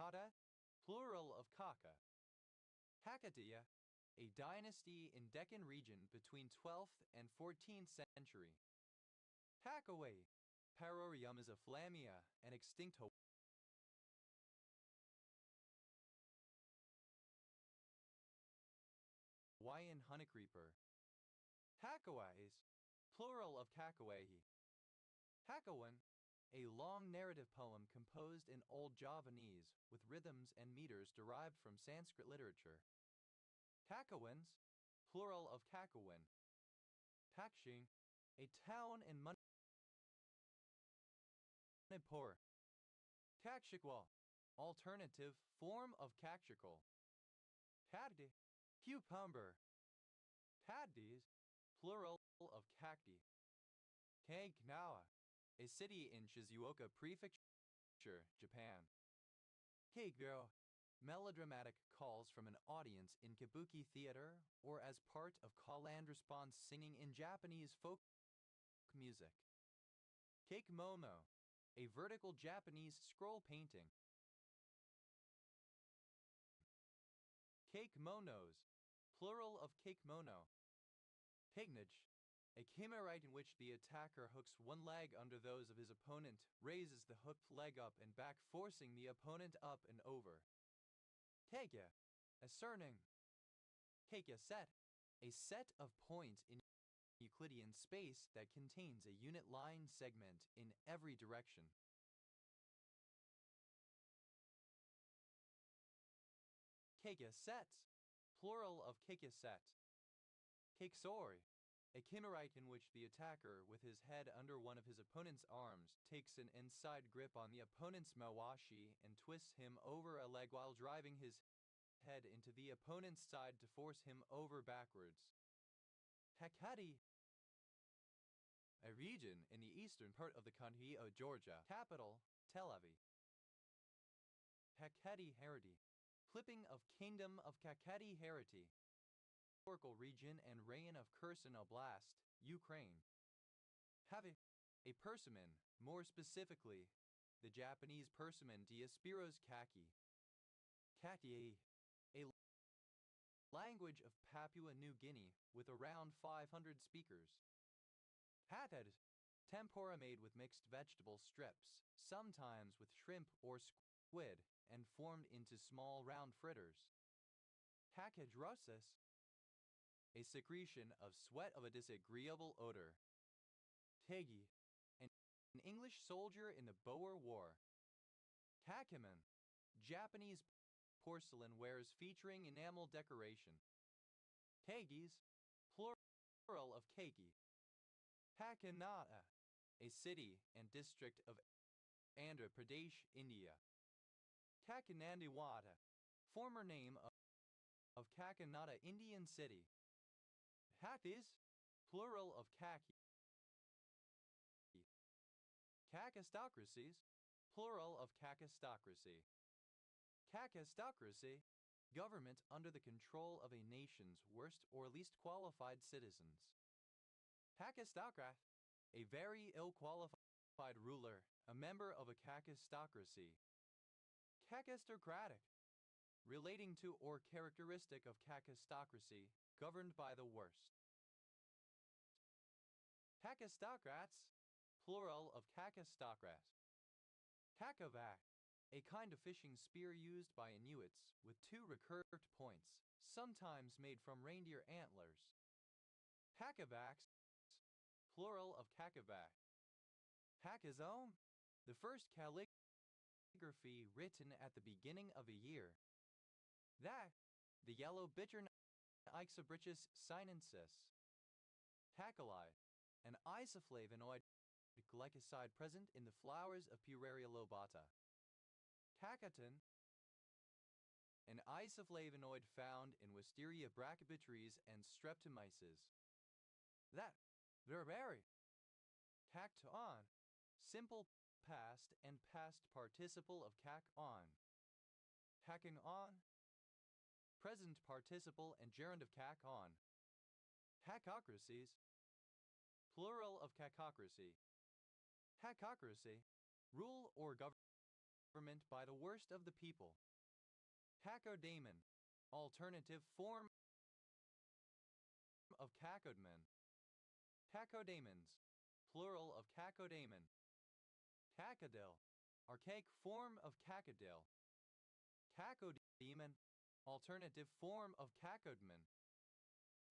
Kata, plural of Kaka. Hakatiya, a dynasty in Deccan region between 12th and 14th century. Hakaway, Parorium is a Flamia, an extinct Hawaiian honeycreeper. Hakaways, plural of Kakawahi. Hakawan, a long narrative poem composed in Old Javanese with rhythms and meters derived from Sanskrit literature. Kakawans, plural of Kakawin. Pakshing, a town in Manipur. Kakshikwal, alternative form of Kakshikal. Paddi, cucumber. Paddis, plural of Kakdi. Kaignawa, a city in Shizuoka Prefecture, Japan. Keigyo, melodramatic calls from an audience in kabuki theater or as part of call and response singing in Japanese folk music. Keikomono, a vertical Japanese scroll painting. Keikomonos, plural of keikomono. Pignage, a chimerite in which the attacker hooks one leg under those of his opponent, raises the hooked leg up and back, forcing the opponent up and over. Keikya, a surning. Keikya set, a set of points in Euclidean space that contains a unit line segment in every direction. Keikya sets, plural of keikya set. Keiksori, a chimerite in which the attacker, with his head under one of his opponent's arms, takes an inside grip on the opponent's mawashi and twists him over a leg while driving his head into the opponent's side to force him over backwards. Hakati, a region in the eastern part of the country of Georgia, capital, Tel Aviv. Hakati Hereti, clipping of Kingdom of Kakheti Hereti. Historical region and reign of Kherson Oblast, Ukraine. Havi, a persimmon, more specifically, the Japanese persimmon Diospyros kaki. Kaki, a language of Papua New Guinea with around 500 speakers. Pated, tempura made with mixed vegetable strips, sometimes with shrimp or squid, and formed into small round fritters. Hakadrosis, a secretion of sweat of a disagreeable odor. Tegi, an English soldier in the Boer War. Kakiman, Japanese porcelain wares featuring enamel decoration. Kagis, plural of keiki. Kakinada, a city and district of Andhra Pradesh, India. Kakinandiwada, former name of Kakinada Indian city. Hathis, plural of kaki. Kakistocracies, plural of kakistocracy. Kakistocracy, government under the control of a nation's worst or least qualified citizens. Kakistocrat, a very ill-qualified ruler, a member of a kakistocracy. Kakistocratic, relating to or characteristic of kakistocracy, governed by the worst. Kakistocrats, plural of kakistocrat. Kakavak, a kind of fishing spear used by Inuits with two recurved points, sometimes made from reindeer antlers. Kakavaks, plural of kakavak. Hakazome, the first calligraphy written at the beginning of a year. That, the yellow bittern Ixobrichus sinensis. Tacoli, an isoflavonoid glycoside present in the flowers of Pueraria lobata. Cacatin, an isoflavonoid found in Wisteria brachypitris and Streptomyces. That, verberi. Cacton, simple past and past participle of cac on. Hacking on, present participle and gerund of cac on. Hackocracies, plural of cacocracy. Hackocracy, rule or government government by the worst of the people. Cacodemon, alternative form of cacodemon. Cacodemons, plural of cacodemon. Cacodil, archaic form of cacodil. Cacodemon, alternative form of cacodemon.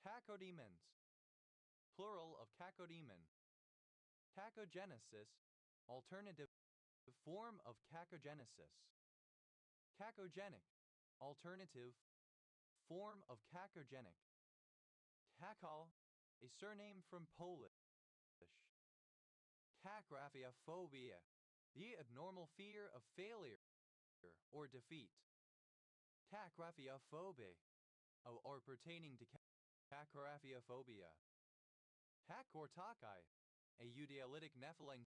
Cacodemons, plural of cacodemon. Cacogenesis, alternative form of cacogenesis. Cacogenic, alternative form of cacogenic. Cacol, a surname from Polish. Cacraphiaphobia, the abnormal fear of failure or defeat. Cacraphiaphobia, or pertaining to cacraphiaphobia. Cacortaci, a eudiolytic nepheline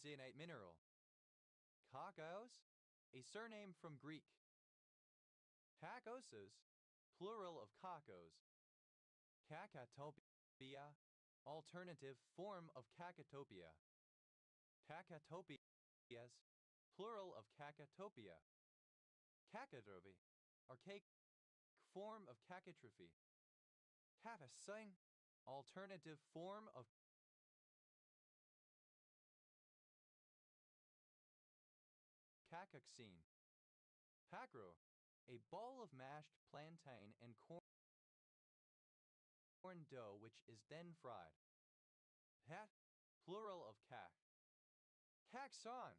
cyanite mineral. Kakos, a surname from Greek. Cacosos, plural of kakos. Cacatopia, alternative form of cacatopia. Cacatopias, plural of cacatopia. Cacatrophy, archaic form of cacatrophy. Cafacing, alternative form of cacaxine. Pacro, a ball of mashed plantain and corn dough which is then fried. Pat, plural of cac. Caxon,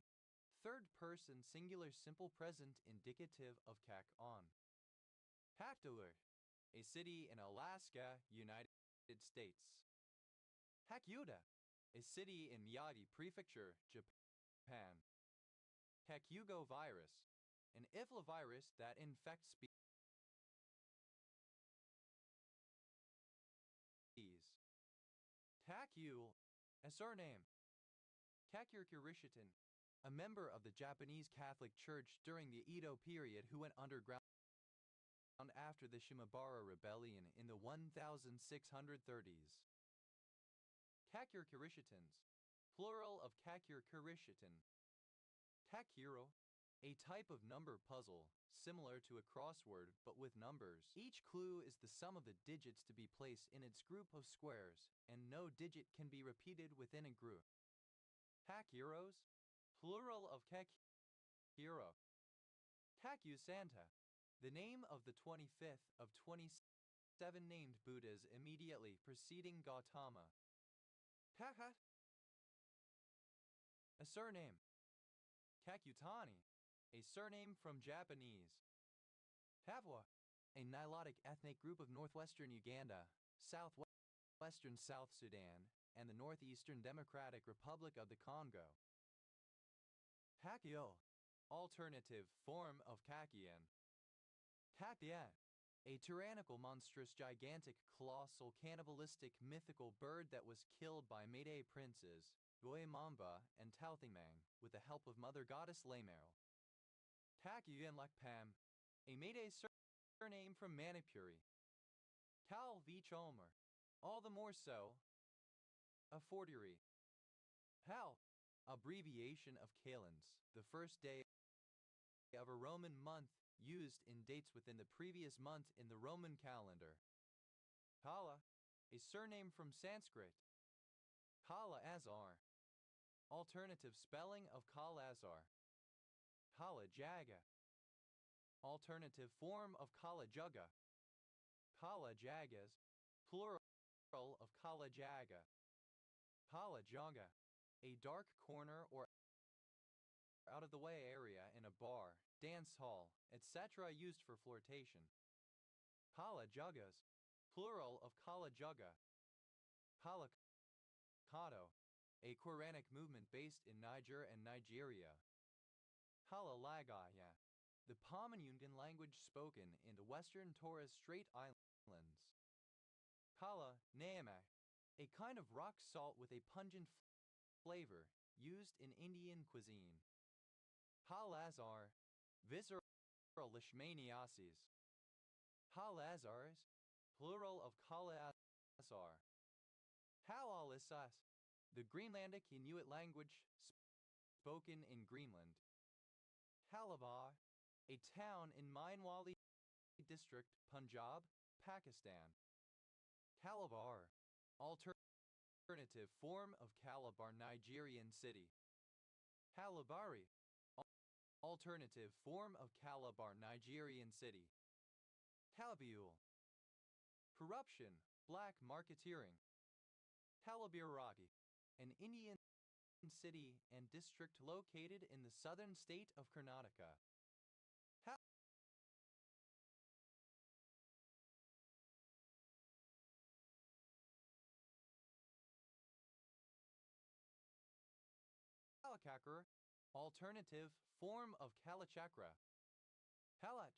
third person singular simple present indicative of cac on. Haftoward, a city in Alaska, United States. Hakyuda, a city in Miyagi Prefecture, Japan. Hakyugo virus, an virus that infects bees. Takyu, a surname. Kakyurkurishitan, a member of the Japanese Catholic Church during the Edo period who went underground after the Shimabara Rebellion in the 1630s. Kakyurkurishitans, plural of Kakyurkurishitan. Kakuro, a type of number puzzle, similar to a crossword but with numbers. Each clue is the sum of the digits to be placed in its group of squares, and no digit can be repeated within a group. Kakyuros, plural of Kakyuro. Kakyusanta, the name of the 25th of 27 named Buddhas immediately preceding Gautama. Kakat, a surname. Kakutani, a surname from Japanese. Havwa, a Nilotic ethnic group of northwestern Uganda, southwestern South Sudan, and the northeastern Democratic Republic of the Congo. Kakyo, alternative form of Kakien. Kakien, a tyrannical, monstrous, gigantic, colossal, cannibalistic, mythical bird that was killed by Meitei princes, Goemamba and Taothingmang, with the help of Mother Goddess Lamerl. Takyuyen Lakpam, a Meitei surname from Manipuri. Kal Vichomer, all the more so. A forgery. Hal, abbreviation of Kalends, the first day of a Roman month used in dates within the previous month in the Roman calendar. Kala, a surname from Sanskrit. Kala Azar, alternative spelling of Kal-Azar. Kala Jaga, alternative form of Kala Juga. Kala Jagas, plural of Kala Jaga. Kala Jaga, a dark corner or out-of-the-way area in a bar, dance hall, etc. used for flirtation. Kala Jugas, plural of Kala Juga. Kala Kato, a Quranic movement based in Niger and Nigeria. Kala Lagaya, the Pamanungan language spoken in the western Torres Strait Islands. Kala Namak, a kind of rock salt with a pungent flavor used in Indian cuisine. Kal-Azar, visceral leishmaniasis. Kal-Azars, plural of Kal-Azar. Hal-Alisas, the Greenlandic Inuit language spoken in Greenland. Halabar, a town in Mainwali district, Punjab, Pakistan. Calabar, alternative form of Calabar, Nigerian city. Halabari, alternative form of Calabar, Nigerian city. Calabiul, corruption, black marketeering. Kalabiragi, an Indian city and district located in the southern state of Karnataka. Kalachakra, alternative form of Kalachakra. Kalach,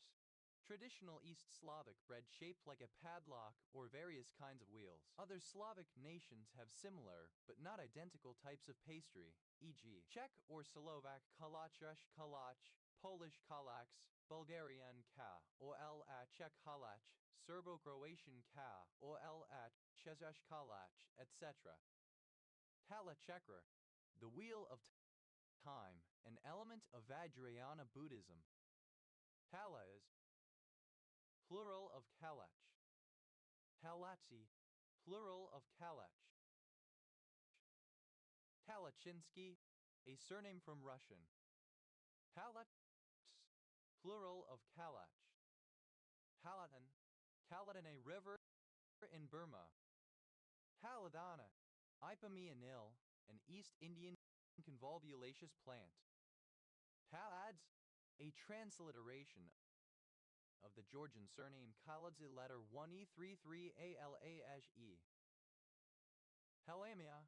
traditional East Slavic bread shaped like a padlock or various kinds of wheels. Other Slavic nations have similar, but not identical types of pastry, e.g. Czech or Slovak kalachash kalach, Polish kalax, Bulgarian ka, ol at Czech kalach, Serbo-Croatian ka, ol at Czech kalach, etc. Kalachakra, the wheel of time, an element of Vajrayana Buddhism. Kala is plural of kalach. Kalachi, plural of kalach. Kalachinsky, a surname from Russian. Kalach, plural of kalach. Kalatan, Kalatan, a river in Burma. Kaladana, Ipomeanil, an East Indian convolvulaceous plant. Kalads, a transliteration of the Georgian surname Kaladze letter 1e33 ALASE. Halamia,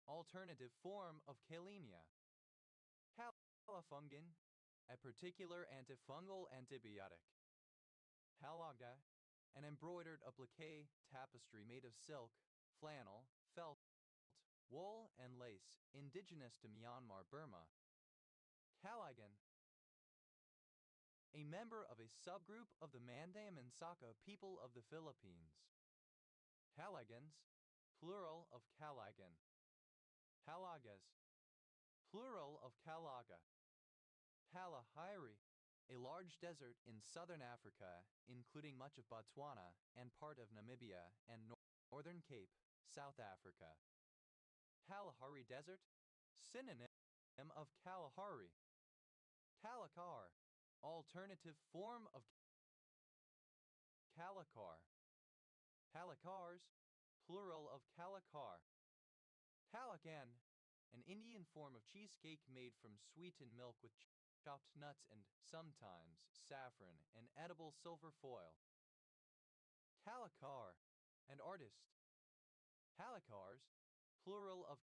alternative form of kalemia. Halafungin, a particular antifungal antibiotic. Halaga, an embroidered applique tapestry made of silk, flannel, felt, wool, and lace, indigenous to Myanmar, Burma. Calagan, a member of a subgroup of the Mandayam and Saka people of the Philippines. Calagans, plural of Calagan. Calagas, plural of Calaga. Kalahari, a large desert in southern Africa, including much of Botswana and part of Namibia and northern Cape, South Africa. Kalahari Desert, synonym of Kalahari. Kalakar, alternative form of Kalakar. Kalakars, plural of Kalakar. Kalakan, an Indian form of cheesecake made from sweetened milk with chopped nuts and, sometimes, saffron and edible silver foil. Kalakar, an artist. Kalakars, plural of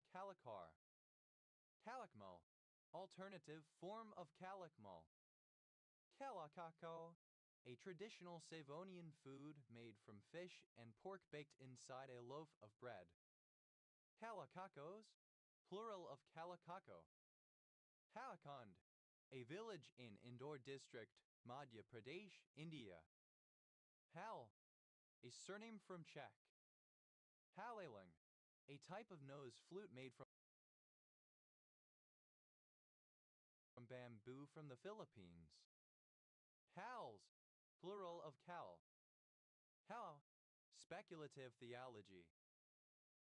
Kalakar. Kalakmal, alternative form of Kalakmal. Kalakako, a traditional Savonian food made from fish and pork baked inside a loaf of bread. Kalakakos, plural of Kalakako. Kalakund, a village in Indore district, Madhya Pradesh, India. Hal, a surname from Czech. Halalang, a type of nose flute made from bamboo from the Philippines. Hals, plural of cal. Hal, speculative theology.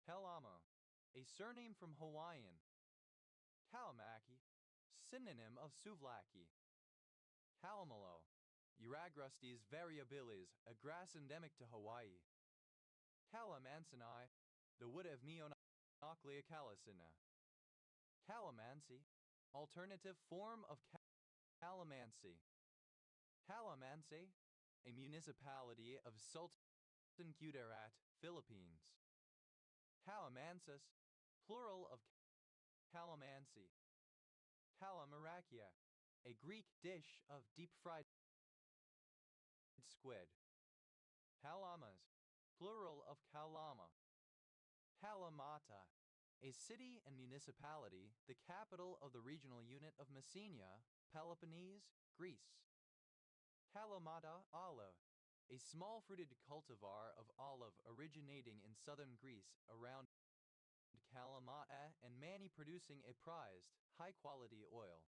Helamo, a surname from Hawaiian. Kalamaki, synonym of Souvlaki. Kalamalo, Uragrostes variabilis, a grass endemic to Hawaii. Calamansani, the wood of Neonoclea calicina. Calamansi, alternative form of calamansi. Calamansi, a municipality of Sultan Kudarat, Philippines. Calamansas, plural of calamansi. Calamarakia, a Greek dish of deep-fried squid. Kalamas, plural of Kalama. Kalamata, a city and municipality, the capital of the regional unit of Messenia, Peloponnese, Greece. Kalamata olive, a small fruited cultivar of olive originating in southern Greece around Kalamata and Mani producing a prized, high-quality oil.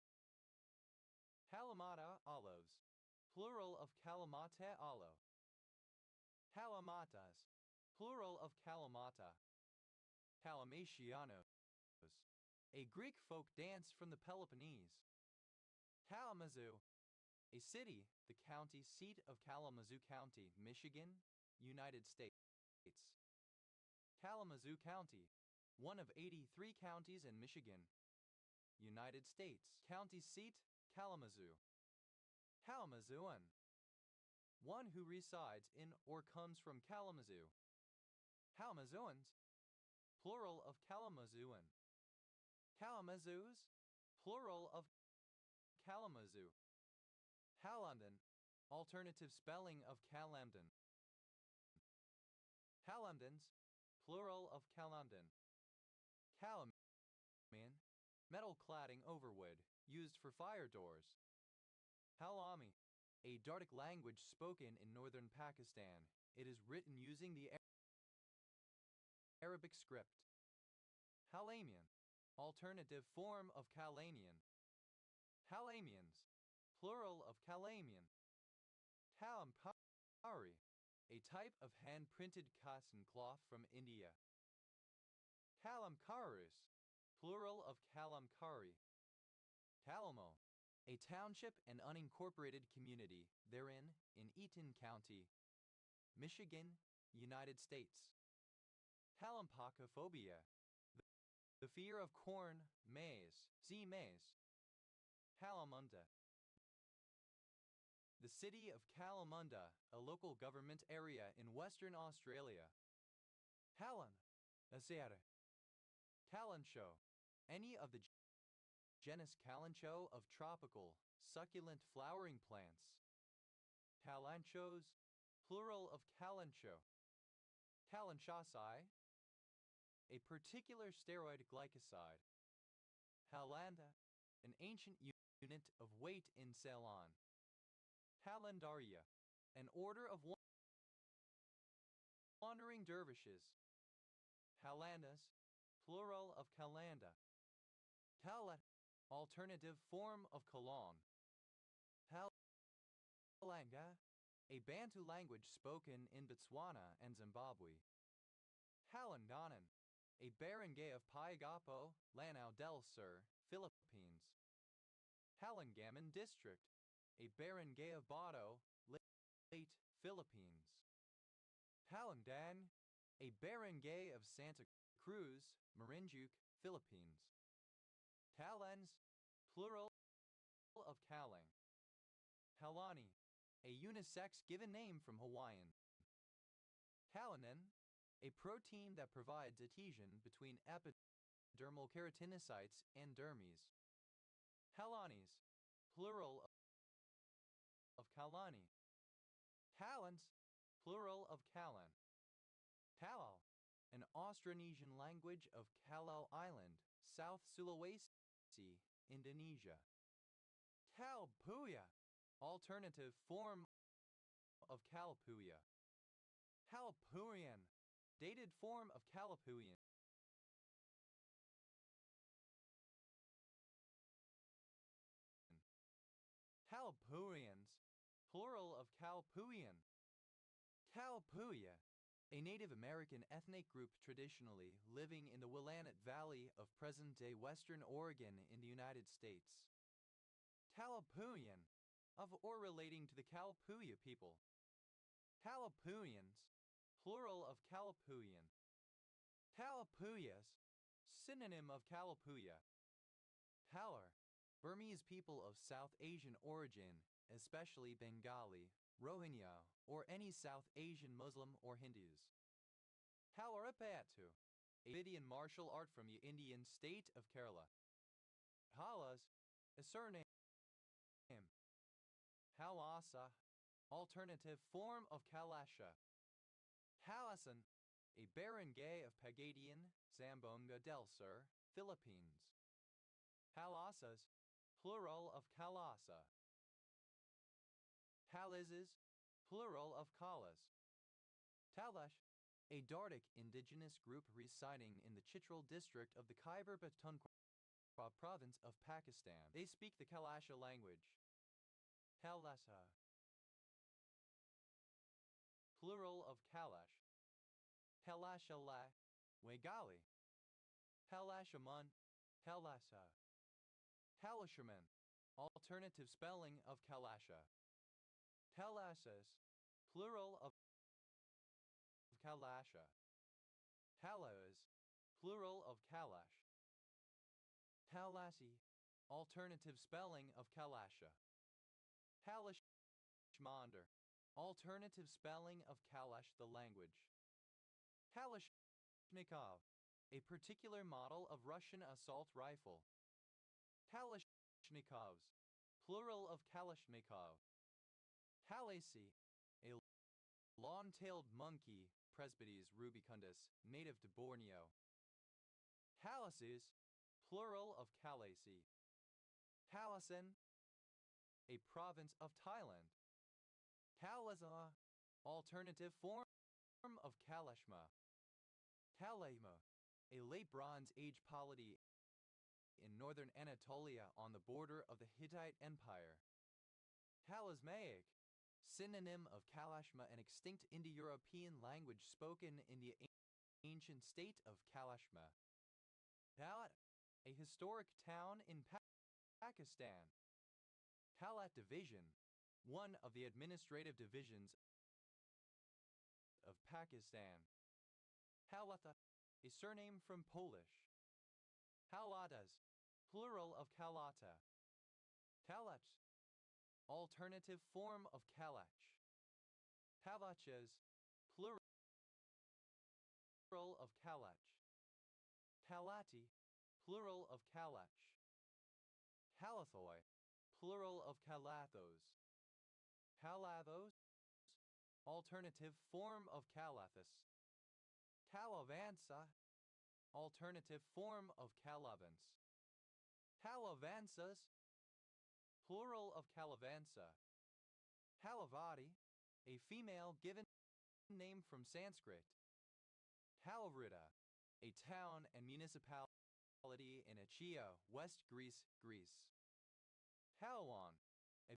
Kalamata olives, plural of Kalamata olive. Kalamatas, plural of Kalamata. Kalamatianos, a Greek folk dance from the Peloponnese. Kalamazoo, a city, the county seat of Kalamazoo County, Michigan, United States. Kalamazoo County, one of 83 counties in Michigan, United States. County seat, Kalamazoo. Kalamazooan, one who resides in or comes from Kalamazoo. Kalamazooans, plural of Kalamazooan. Kalamazoos, plural of Kalamazoo. Kalamdan, alternative spelling of Kalamdan. Kalamdans, plural of Kalamdan. Kalaman, metal cladding over wood, used for fire doors. Halami, a Dardic language spoken in northern Pakistan. It is written using the Arabic script. Halamian, alternative form of Kalanian. Halamians, plural of Kalamian. Kalamkari, a type of hand-printed cotton cloth from India. Kalamkarus, plural of Kalamkari. Kalamo, a township and unincorporated community therein in Eaton County, Michigan, United States. Kalampacophobia, the fear of corn, maize, see maize. Kalamunda, the city of Kalamunda, a local government area in Western Australia. Kalan, Asiata. Kalancho, any of the genus Kalancho of tropical, succulent flowering plants. Kalanchos, plural of Kalancho. Kalanchosai, a particular steroid glycoside. Halanda, an ancient unit of weight in Ceylon. Kalandaria, an order of wandering dervishes. Kalandas, plural of Kalanda. Kalat, alternative form of Kalong. Kalanga, a Bantu language spoken in Botswana and Zimbabwe. Halandanan, a barangay of Paigapo, Lanao del Sur, Philippines. Halangaman District, a barangay of Bato, Leyte, Philippines. Halandang, a barangay of Santa Cruz, Marinduque, Philippines. Kalans, plural of Kalang. Kalani, a unisex given name from Hawaiian. Kalanin, a protein that provides adhesion between epidermal keratinocytes and dermis. Kalanis, plural of Kalani. Kalans, plural of Kalan. Kalal, an Austronesian language of Kalal Island, South Sulawesi, Indonesia. Kalpuya, alternative form of Kalpuya. Kalpurian, dated form of Kalapuyan. Kalpurians, plural of Kalpuyan. Kalpuya, a Native American ethnic group traditionally living in the Willamette Valley of present-day Western Oregon in the United States. Kalapuyan, of or relating to the Kalapuya people. Kalapuyans, plural of Kalapuyan. Kalapuyas, synonym of Kalapuya. Kalar, Burmese people of South Asian origin, especially Bengali, Rohingya, or any South Asian Muslim or Hindus. Kalaripayattu, a Indian martial art from the Indian state of Kerala. Kalas, a surname. Kalasa, alternative form of Kalasha. Kalasan, a barangay of Pagadian, Zamboanga del Sur, Philippines. Kalasas, plural of Kalasa. Kalizes, plural of Kalas. Talash, a Dardic indigenous group residing in the Chitral district of the Khyber Pakhtunkhwa province of Pakistan. They speak the Kalasha language. Kalasa. Plural of Kalash. Kalashala. Wegali. Kalashaman. Kalasa. Kalashaman. Alternative spelling of Kalasha. Kalasas. Plural of Kalasha. Kalas. Plural of Kalash. Kalasi. Alternative spelling of Kalasha. Kalashmander. Alternative spelling of Kalash the language. Kalashnikov. A particular model of Russian assault rifle. Kalashnikovs. Plural of Kalashnikov. Kalasi. A long-tailed monkey, Presbytes rubicundus, native to Borneo. Kalasis. Plural of Kalasi. Kalasan. A province of Thailand. Kalasa. Alternative form of Kalashma. Kalama. A late Bronze Age polity in northern Anatolia on the border of the Hittite Empire. Kalasmaic. Synonym of Kalashma, an extinct Indo-European language spoken in the ancient state of Kalashma. Kalat. A historic town in Pakistan. Kalat Division. One of the administrative divisions of Pakistan. Kalata. A surname from Polish. Kalatas. Plural of Kalata. Kalach. Alternative form of Kalach. Kalachas. Plural of Kalach. Kalati. Plural of Kalach. Kalathoi. Plural of Kalathos. Kalathos. Alternative form of Kalathus. Kalavansa. Alternative form of Kalavans. Kalavansas. Plural of Kalavansa. Kalavati. A female given name from Sanskrit. Kalavrita. A town and municipality in Achia, West Greece, Greece. Palawan. A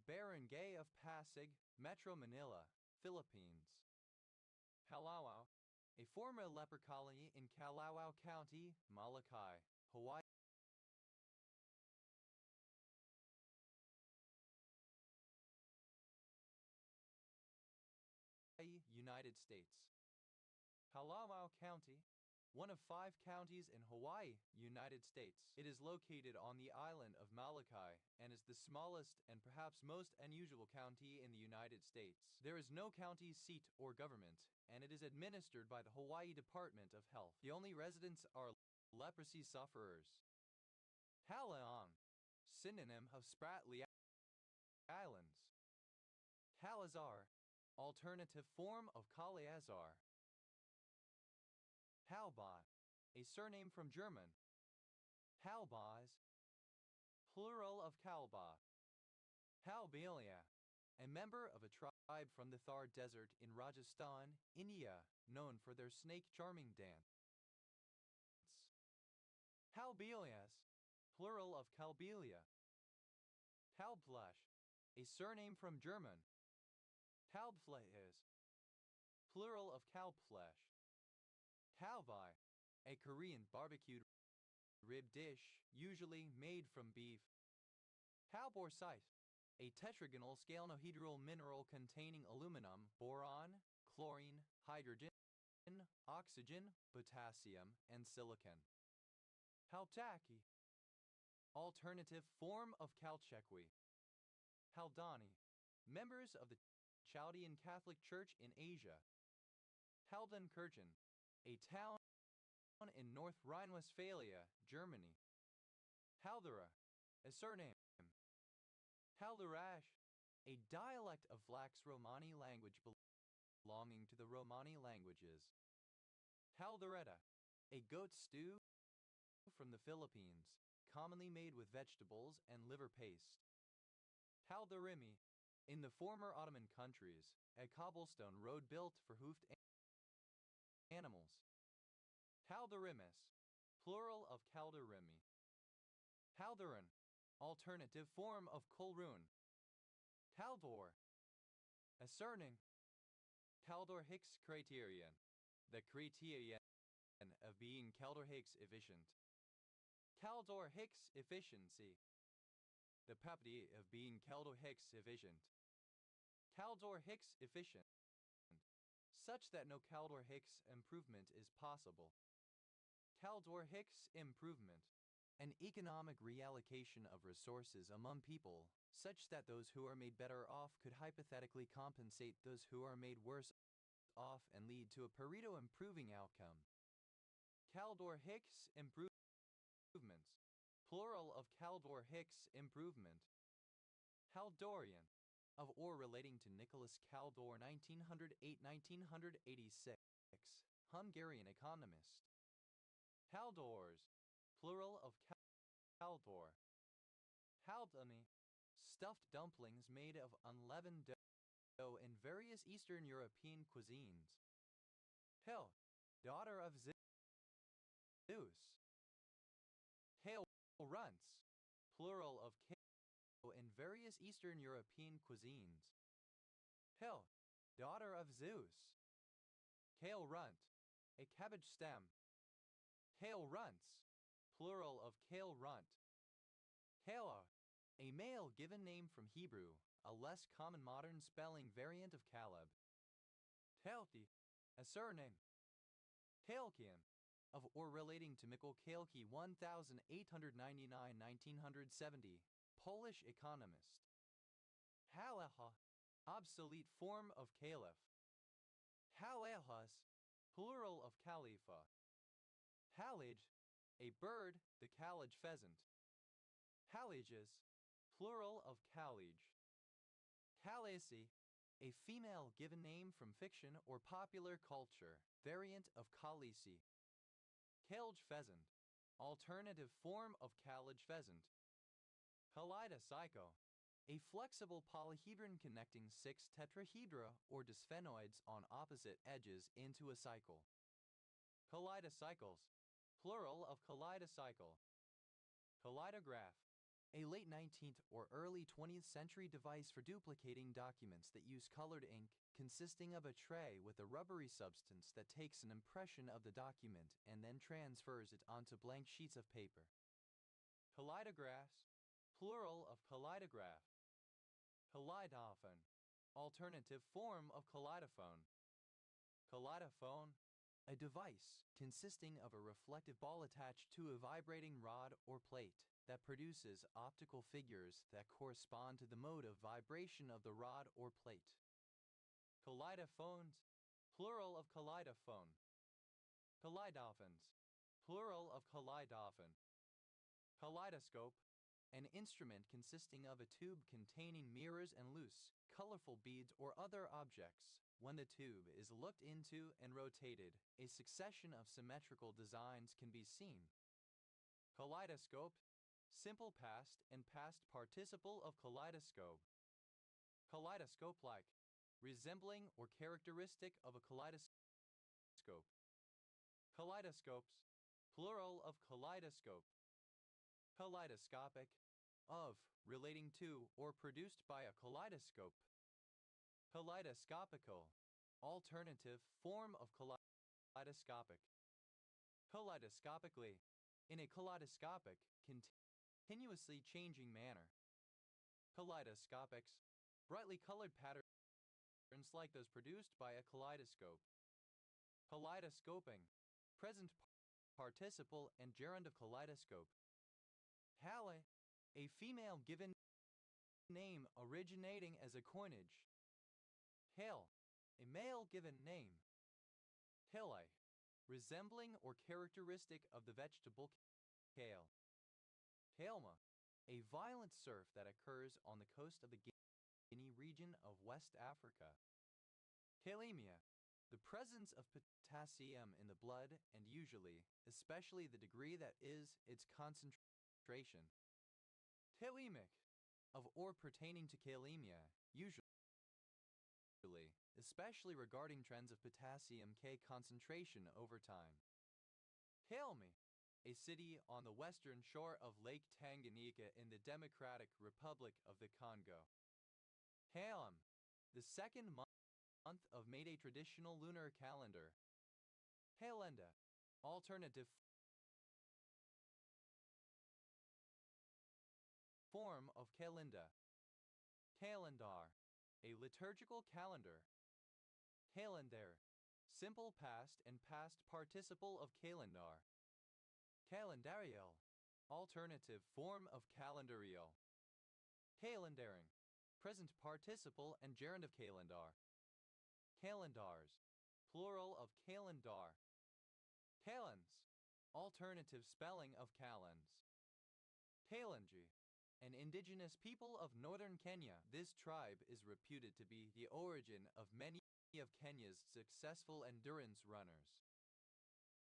barangay of Pasig, Metro Manila, Philippines. Palawao. A former leper colony in Kalawao County, Molokai, Hawaii. United States. Kalawao County, one of 5 counties in Hawaii, United States. It is located on the island of Molokai and is the smallest and perhaps most unusual county in the United States. There is no county seat or government, and it is administered by the Hawaii Department of Health. The only residents are leprosy sufferers. Kalaang, synonym of Spratly Islands. Kalazar, alternative form of Kaliazar. Halba, a surname from German. Halbas, plural of Kalba. Halbelia, a member of a tribe from the Thar Desert in Rajasthan, India, known for their snake charming dance. Halbelias, plural of Kalbelia. Kalbflash, a surname from German. Kalbfleis, plural of Kalbflesh. Kalbai, a Korean barbecued rib dish, usually made from beef. Kalborsite, a tetragonal scalenohedral mineral containing aluminum, boron, chlorine, hydrogen, oxygen, potassium, and silicon. Haltaki, alternative form of Kalchekwi. Haldani, members of the Chaldean Catholic Church in Asia. Haldenkirchen, a town in North Rhine-Westphalia, Germany. Haldera, a surname. Halderash, a dialect of Vlax Romani language belonging to the Romani languages. Caldereta, a goat stew from the Philippines, commonly made with vegetables and liver paste. Calderimi, in the former Ottoman countries, a cobblestone road built for hoofed animals. Calderimus, plural of calderimi. Calderon, alternative form of Colrune. Caldor, ascerning. Caldor-Hicks criterion, the criterion of being Caldor-Hicks efficient. Caldor-Hicks efficiency, the property of being Caldor-Hicks efficient. Caldor-Hicks efficient, such that no Caldor-Hicks improvement is possible. Caldor-Hicks improvement, an economic reallocation of resources among people, such that those who are made better off could hypothetically compensate those who are made worse off and lead to a Pareto improving outcome. Caldor-Hicks improvements, plural of Caldor-Hicks improvement. Haldorian, of or relating to Nicholas Caldor 1908-1986, Hungarian economist. Haldors, plural of Haldor. Haldani, stuffed dumplings made of unleavened dough in various Eastern European cuisines. Hel, daughter of Zeus. Hail runts, plural of Kale in various Eastern European cuisines. Hel, daughter of Zeus. Kale runt, a cabbage stem. Kale runts, plural of kale runt. Kala, a male given name from Hebrew, a less common modern spelling variant of Caleb. Telti, a surname. Kalkian, of or relating to Mikhail Kalki 1899-1970, Polish economist. Haleha, obsolete form of caliph. Halehas, plural of Khalifa. Halage, a bird, the Kalij pheasant. Halages, plural of Kalij. Kalesi, a female given name from fiction or popular culture, variant of Kalisi. Kalij pheasant, alternative form of Kalij pheasant. Kaleidocycle, a flexible polyhedron connecting 6 tetrahedra or dysphenoids on opposite edges into a cycle. Kaleidocycles, plural of kaleidocycle. Kaleidograph, a late 19th or early 20th century device for duplicating documents that use colored ink, consisting of a tray with a rubbery substance that takes an impression of the document and then transfers it onto blank sheets of paper. Kaleidographs, plural of kaleidograph. Kaleidophone, alternative form of kaleidophone. Kaleidophone, a device consisting of a reflective ball attached to a vibrating rod or plate that produces optical figures that correspond to the mode of vibration of the rod or plate. Kaleidophones, plural of kaleidophone. Kaleidophones, plural of kaleidophone. Kaleidoscope, an instrument consisting of a tube containing mirrors and loose, colorful beads or other objects. When the tube is looked into and rotated, a succession of symmetrical designs can be seen. Kaleidoscope, simple past and past participle of kaleidoscope. Kaleidoscope-like, resembling or characteristic of a kaleidoscope. Kaleidoscopes, plural of kaleidoscope. Kaleidoscopic, of, relating to, or produced by a kaleidoscope. Kaleidoscopical, alternative form of kaleidoscopic. Kaleidoscopically, in a kaleidoscopic, continuously changing manner. Kaleidoscopics, brightly colored patterns like those produced by a kaleidoscope. Kaleidoscoping, present participle and gerund of kaleidoscope. Halle, a female given name originating as a coinage. Hale, a male given name. Hale, resembling or characteristic of the vegetable kale. Halma, a violent surf that occurs on the coast of the Guinea region of West Africa. Kalemia, the presence of potassium in the blood and usually, especially the degree that is its concentration. Kalemic, of or pertaining to kalemia, usually especially regarding trends of potassium K concentration over time. Helmi, a city on the western shore of Lake Tanganyika in the Democratic Republic of the Congo. Halam, the second month of May traditional lunar calendar. Halenda, alternative form of Kalinda. Calendar, a liturgical calendar. Calendar, simple past and past participle of calendar. Calendarial, alternative form of calendarial. Calendaring, present participle and gerund of calendar. Calendars, plural of calendar. Kalends, alternative spelling of kalends. Kalenji, an indigenous people of northern Kenya. This tribe is reputed to be the origin of many of Kenya's successful endurance runners.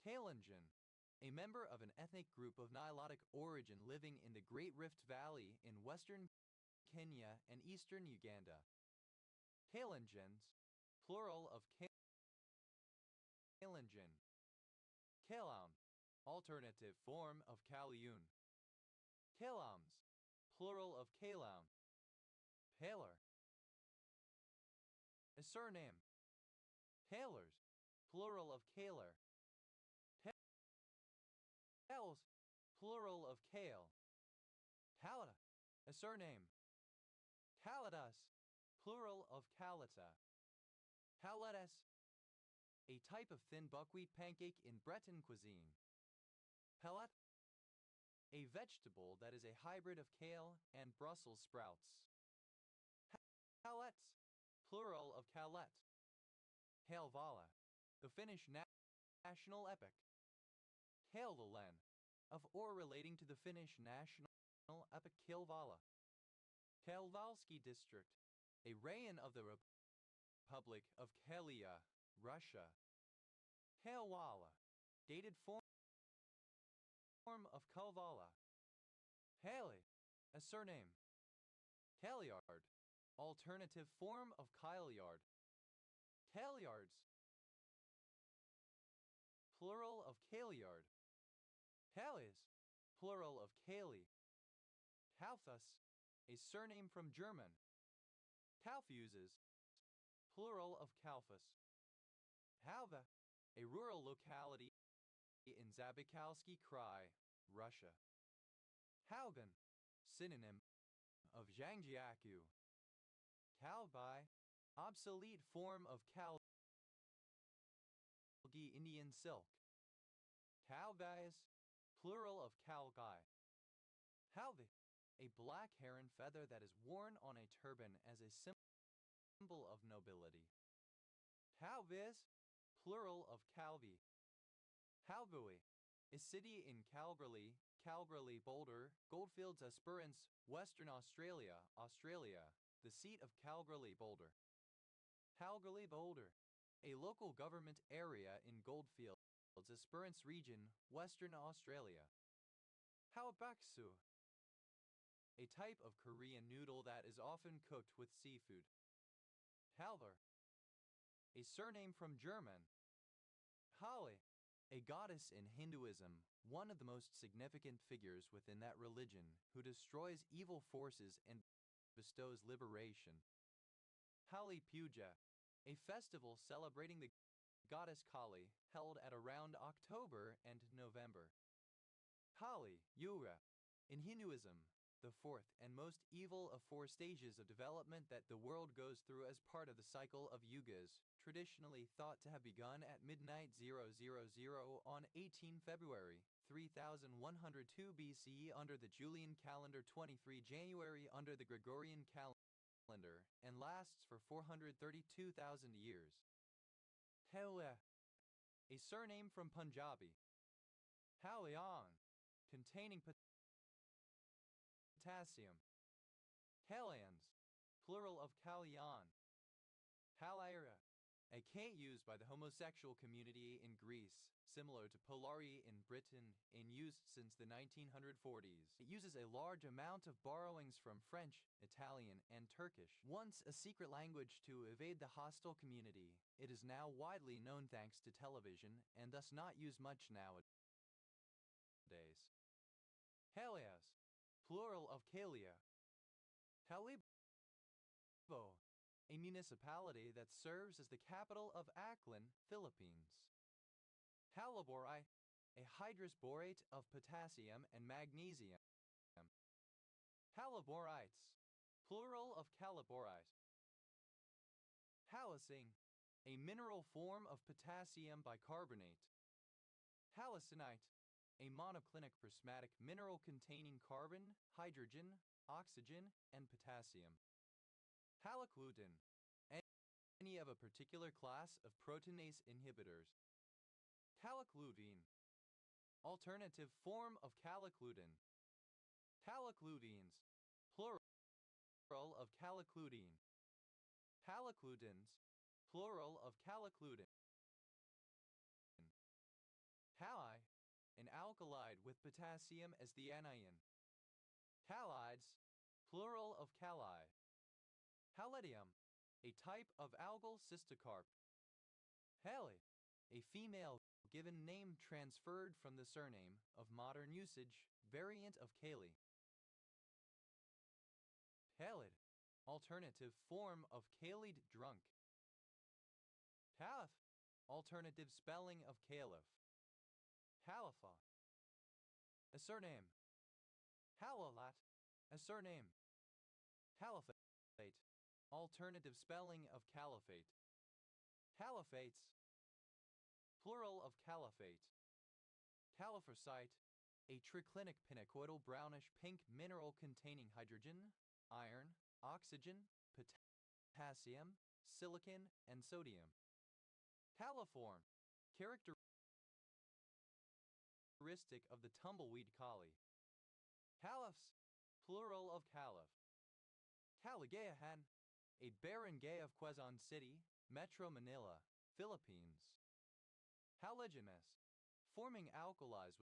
Kalenjin, a member of an ethnic group of Nilotic origin living in the Great Rift Valley in western Kenya and eastern Uganda. Kalenjins, plural of Kalenjin. Kalaun, alternative form of Kaliun. Kalams, plural of Kalaun. Paler, a surname. Palers, plural of Kaler. Pals, plural of Kale. Kalata, a surname. Kalatas, plural of Kalata. Kalatas, a type of thin buckwheat pancake in Breton cuisine. Pellet, a vegetable that is a hybrid of kale and Brussels sprouts. Kalets, plural of Kalet. Kalevala, the Finnish national epic. Kalevalen, of or relating to the Finnish national epic Kalevala. Kalvalsky district, a rayon of the Republic of Kalia, Russia. Kalwala, dated form of Kalvala. Haley, a surname. Kalyard, alternative form of Kylyard. Kalyards, plural of Kalyard. Kalis, plural of Kali. Kalthus, a surname from German. Kalfuses, plural of Kalfus. Halva, a rural locality in Zabaykalsky Krai, Russia. Haugan, synonym of Zhangjiakou. Kalbai, obsolete form of Kalgi Indian silk. Kalgais, plural of Kalgai. Halvi, a black heron feather that is worn on a turban as a symbol of nobility. Halvis, plural of Calvi. Halbui, a city in Calgary, Boulder, Goldfields Esperance, Western Australia, the seat of Calgary Boulder. Calgary Boulder, a local government area in Goldfields Esperance region, Western Australia. Haobaksu, a type of Korean noodle that is often cooked with seafood. Halvar, a surname from German. Kali, a goddess in Hinduism, one of the most significant figures within that religion, who destroys evil forces and bestows liberation. Kali Puja, a festival celebrating the goddess Kali, held at around October and November. Kali Yuga, in Hinduism, the fourth and most evil of four stages of development that the world goes through as part of the cycle of yugas, traditionally thought to have begun at midnight 000 on 18 February 3102 BCE under the Julian calendar, 23 January under the Gregorian calendar, and lasts for 432,000 years. Halia, a surname from Punjabi. Haliang, containing potassium. Kalyans, plural of Kalyan. Halaira, a cant used by the homosexual community in Greece, similar to Polari in Britain, in use since the 1940s. It uses a large amount of borrowings from French, Italian, and Turkish. Once a secret language to evade the hostile community, it is now widely known thanks to television and thus not used much nowadays. Helias, plural of Kalia. Halibo, a municipality that serves as the capital of Aklan, Philippines. Halibori, a hydrous borate of potassium and magnesium. Haliborites, plural of caliborites. Halicine, a mineral form of potassium bicarbonate. Halicinite, a monoclinic prismatic mineral containing carbon, hydrogen, oxygen, and potassium. Haloclutin, any of a particular class of proteinase inhibitors. Caloclutin, alternative form of caloclutin. Caloclutins, plural of caloclutin. Haloclutins, plural of caloclutin. Hali, an alkalide with potassium as the anion. Halides, plural of kali. Halidium, a type of algal cystocarp. Hali, a female given name transferred from the surname of modern usage, variant of Kali. Halid, alternative form of Khalid drunk. Halif, alternative spelling of Caliph. Halifa, a surname. Halalat, a surname. Caliphate, alternative spelling of caliphate. Caliphates, plural of caliphate. Caliphosite, a triclinic pinacoidal brownish pink mineral containing hydrogen, iron, oxygen, potassium, silicon, and sodium. Caliform, characteristic of the tumbleweed kali. Caliphs, plural of caliph. Caligayahan, a barangay of Quezon City, Metro Manila, Philippines. Halogenous, forming alkalis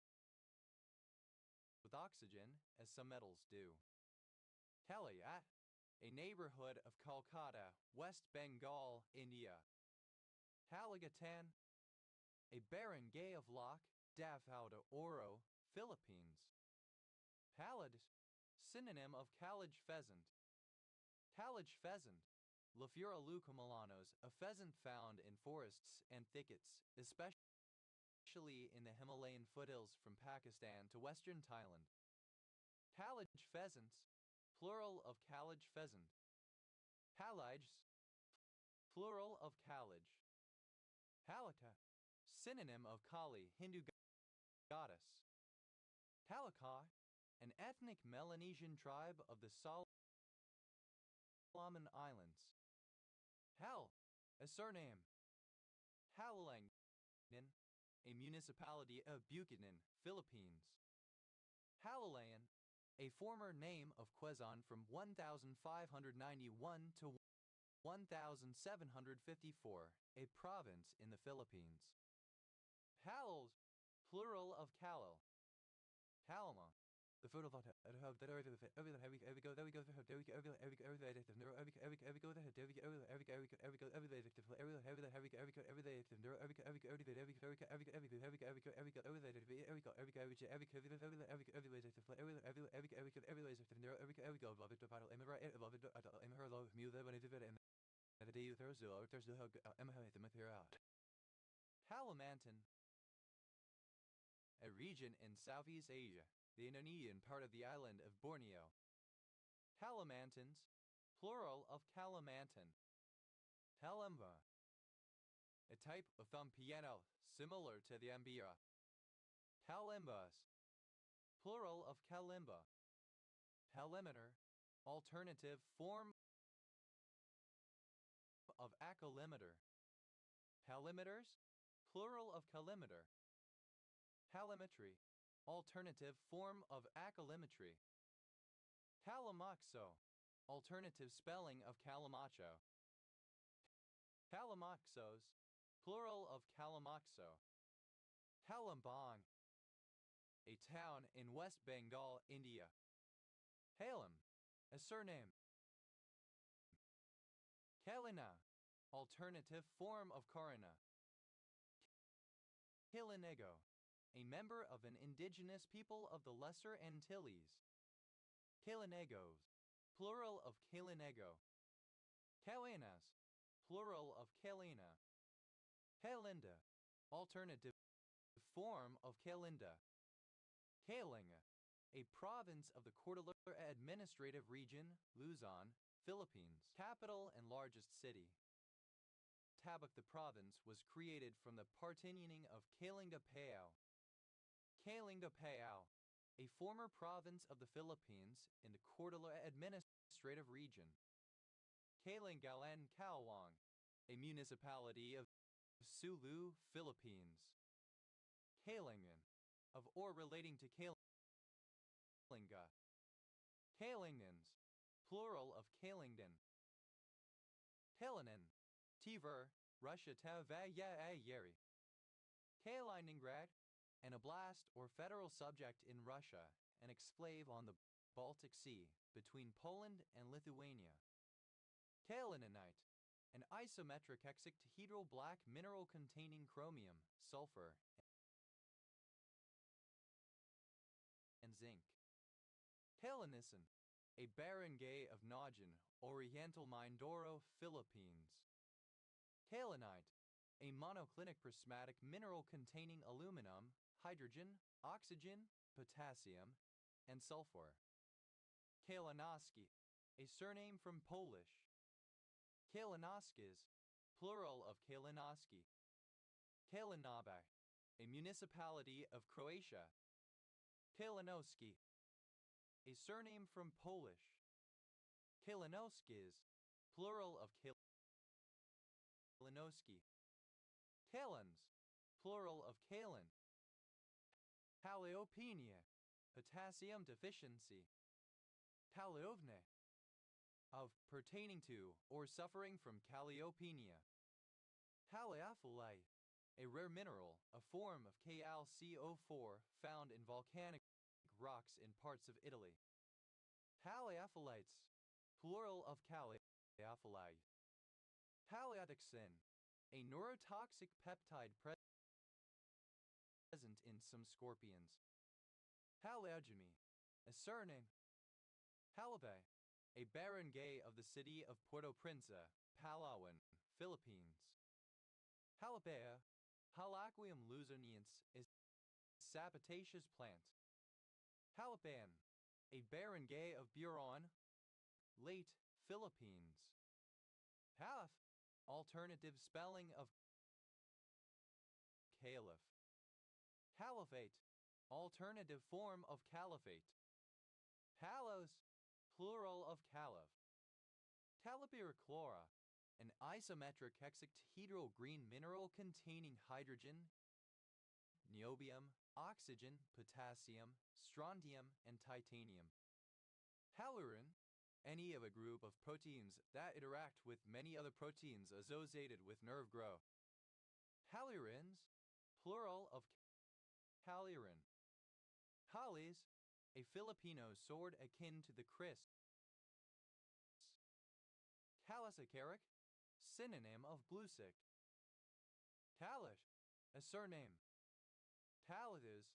with oxygen, as some metals do. Kalayat, a neighborhood of Kolkata, West Bengal, India. Kaligatan, a barangay of Lok, Davao de Oro, Philippines. Palid, synonym of Kalij pheasant. Kalij pheasant, Lafura leucomelanos, a pheasant found in forests and thickets, especially in the Himalayan foothills from Pakistan to western Thailand. Kalij pheasants, plural of Kalij pheasant. Halides, plural of Kalij. Halika, synonym of Kali, Hindu goddess. Halaka, an ethnic Melanesian tribe of the Solomon Islands. Hal, a surname. Halalangan, a municipality of Bukidnon, Philippines. Halalayan, a former name of Quezon from 1591 to 1754, a province in the Philippines. Halals, plural of Kalal. Kalama, the photo of Kalimantan, a region in Southeast Asia, the Indonesian part of the island of Borneo. Kalimantans, plural of Kalimantan. Kalimba, a type of thumb piano similar to the ambira. Kalimbas, plural of kalimba. Kalimeter, alternative form of acolimeter. Kalimeters, plural of kalimeter. Halometry, alternative form of acolimetry. Calamaxo, alternative spelling of calamacho. Calamaxos, plural of calamaxo. Kalimpong, a town in West Bengal, India. Halim, a surname. Kalina, alternative form of Karina. Kalinego, a member of an indigenous people of the Lesser Antilles. Kalinegos, plural of Kalinego. Kalinas, plural of Kalina. Kalinda, alternative form of Kalinda. Kalinga, a province of the Cordillera Administrative Region, Luzon, Philippines. Capital and largest city. Tabuk, the province, was created from the partinioning of Kalinga Payao. Kalinga Payao, a former province of the Philippines in the Cordillera Administrative Region. Kalingalan Kalawang, a municipality of Sulu, Philippines. Kalingan, of or relating to Kalinga. Kalingans, plural of Kalingdan. Kalinin, Tver, Russia Tavayayeri. Kaliningrad, an oblast or federal subject in Russia, an exclave on the Baltic Sea between Poland and Lithuania. Kalininite, an isometric hexagonal black mineral containing chromium, sulfur, and zinc. Kalinisan, a barangay of Najan, Oriental Mindoro, Philippines. Kalinite, a monoclinic prismatic mineral containing aluminum, hydrogen, oxygen, potassium, and sulfur. Kalinowski, a surname from Polish. Kalinowskis, plural of Kalinowski. Kalinovac, a municipality of Croatia. Kalinowski, a surname from Polish. Kalinowskis, plural of Kalinowski. Kalins, plural of Kalin. Paleopenia, potassium deficiency. Paleovne, of, pertaining to, or suffering from calliopenia. Paleophyllite, a rare mineral, a form of KalCO4 found in volcanic rocks in parts of Italy. Paleophylites, plural of Paleophyllite. Paleotoxin, a neurotoxic peptide present in some scorpions. Paleogemy, a surname. Palape, a barangay of the city of Puerto Princesa, Palawan, Philippines. Halapea, Halaquium luzoniense, is a sapitaceous plant. Halapan, a barangay of Buron, late Philippines. Halaf, alternative spelling of caliph. Caliphate, alternative form of caliphate. Palos, plural of caliph. Calipyrichlora, an isometric hexahedral green mineral containing hydrogen, niobium, oxygen, potassium, strontium, and titanium. Halurin, any of a group of proteins that interact with many other proteins associated with nerve growth. Halurins, plural of halurin. Halis, a Filipino sword akin to the kris. Kalasakaric, synonym of bluesick. Kalish, a surname. Kalidas,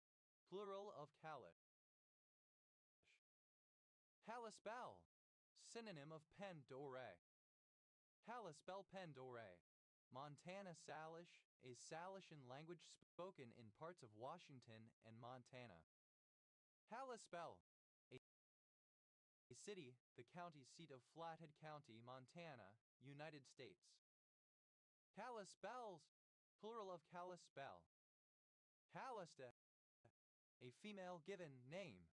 plural of kalish. Kalispel, synonym of Pandore. Kalispel Pandore, Montana Salish, a Salishan language spoken in parts of Washington and Montana. Kalispel, a city, the county seat of Flathead County, Montana, United States. Kalispels, plural of Kalispel. Kalista, a female given name.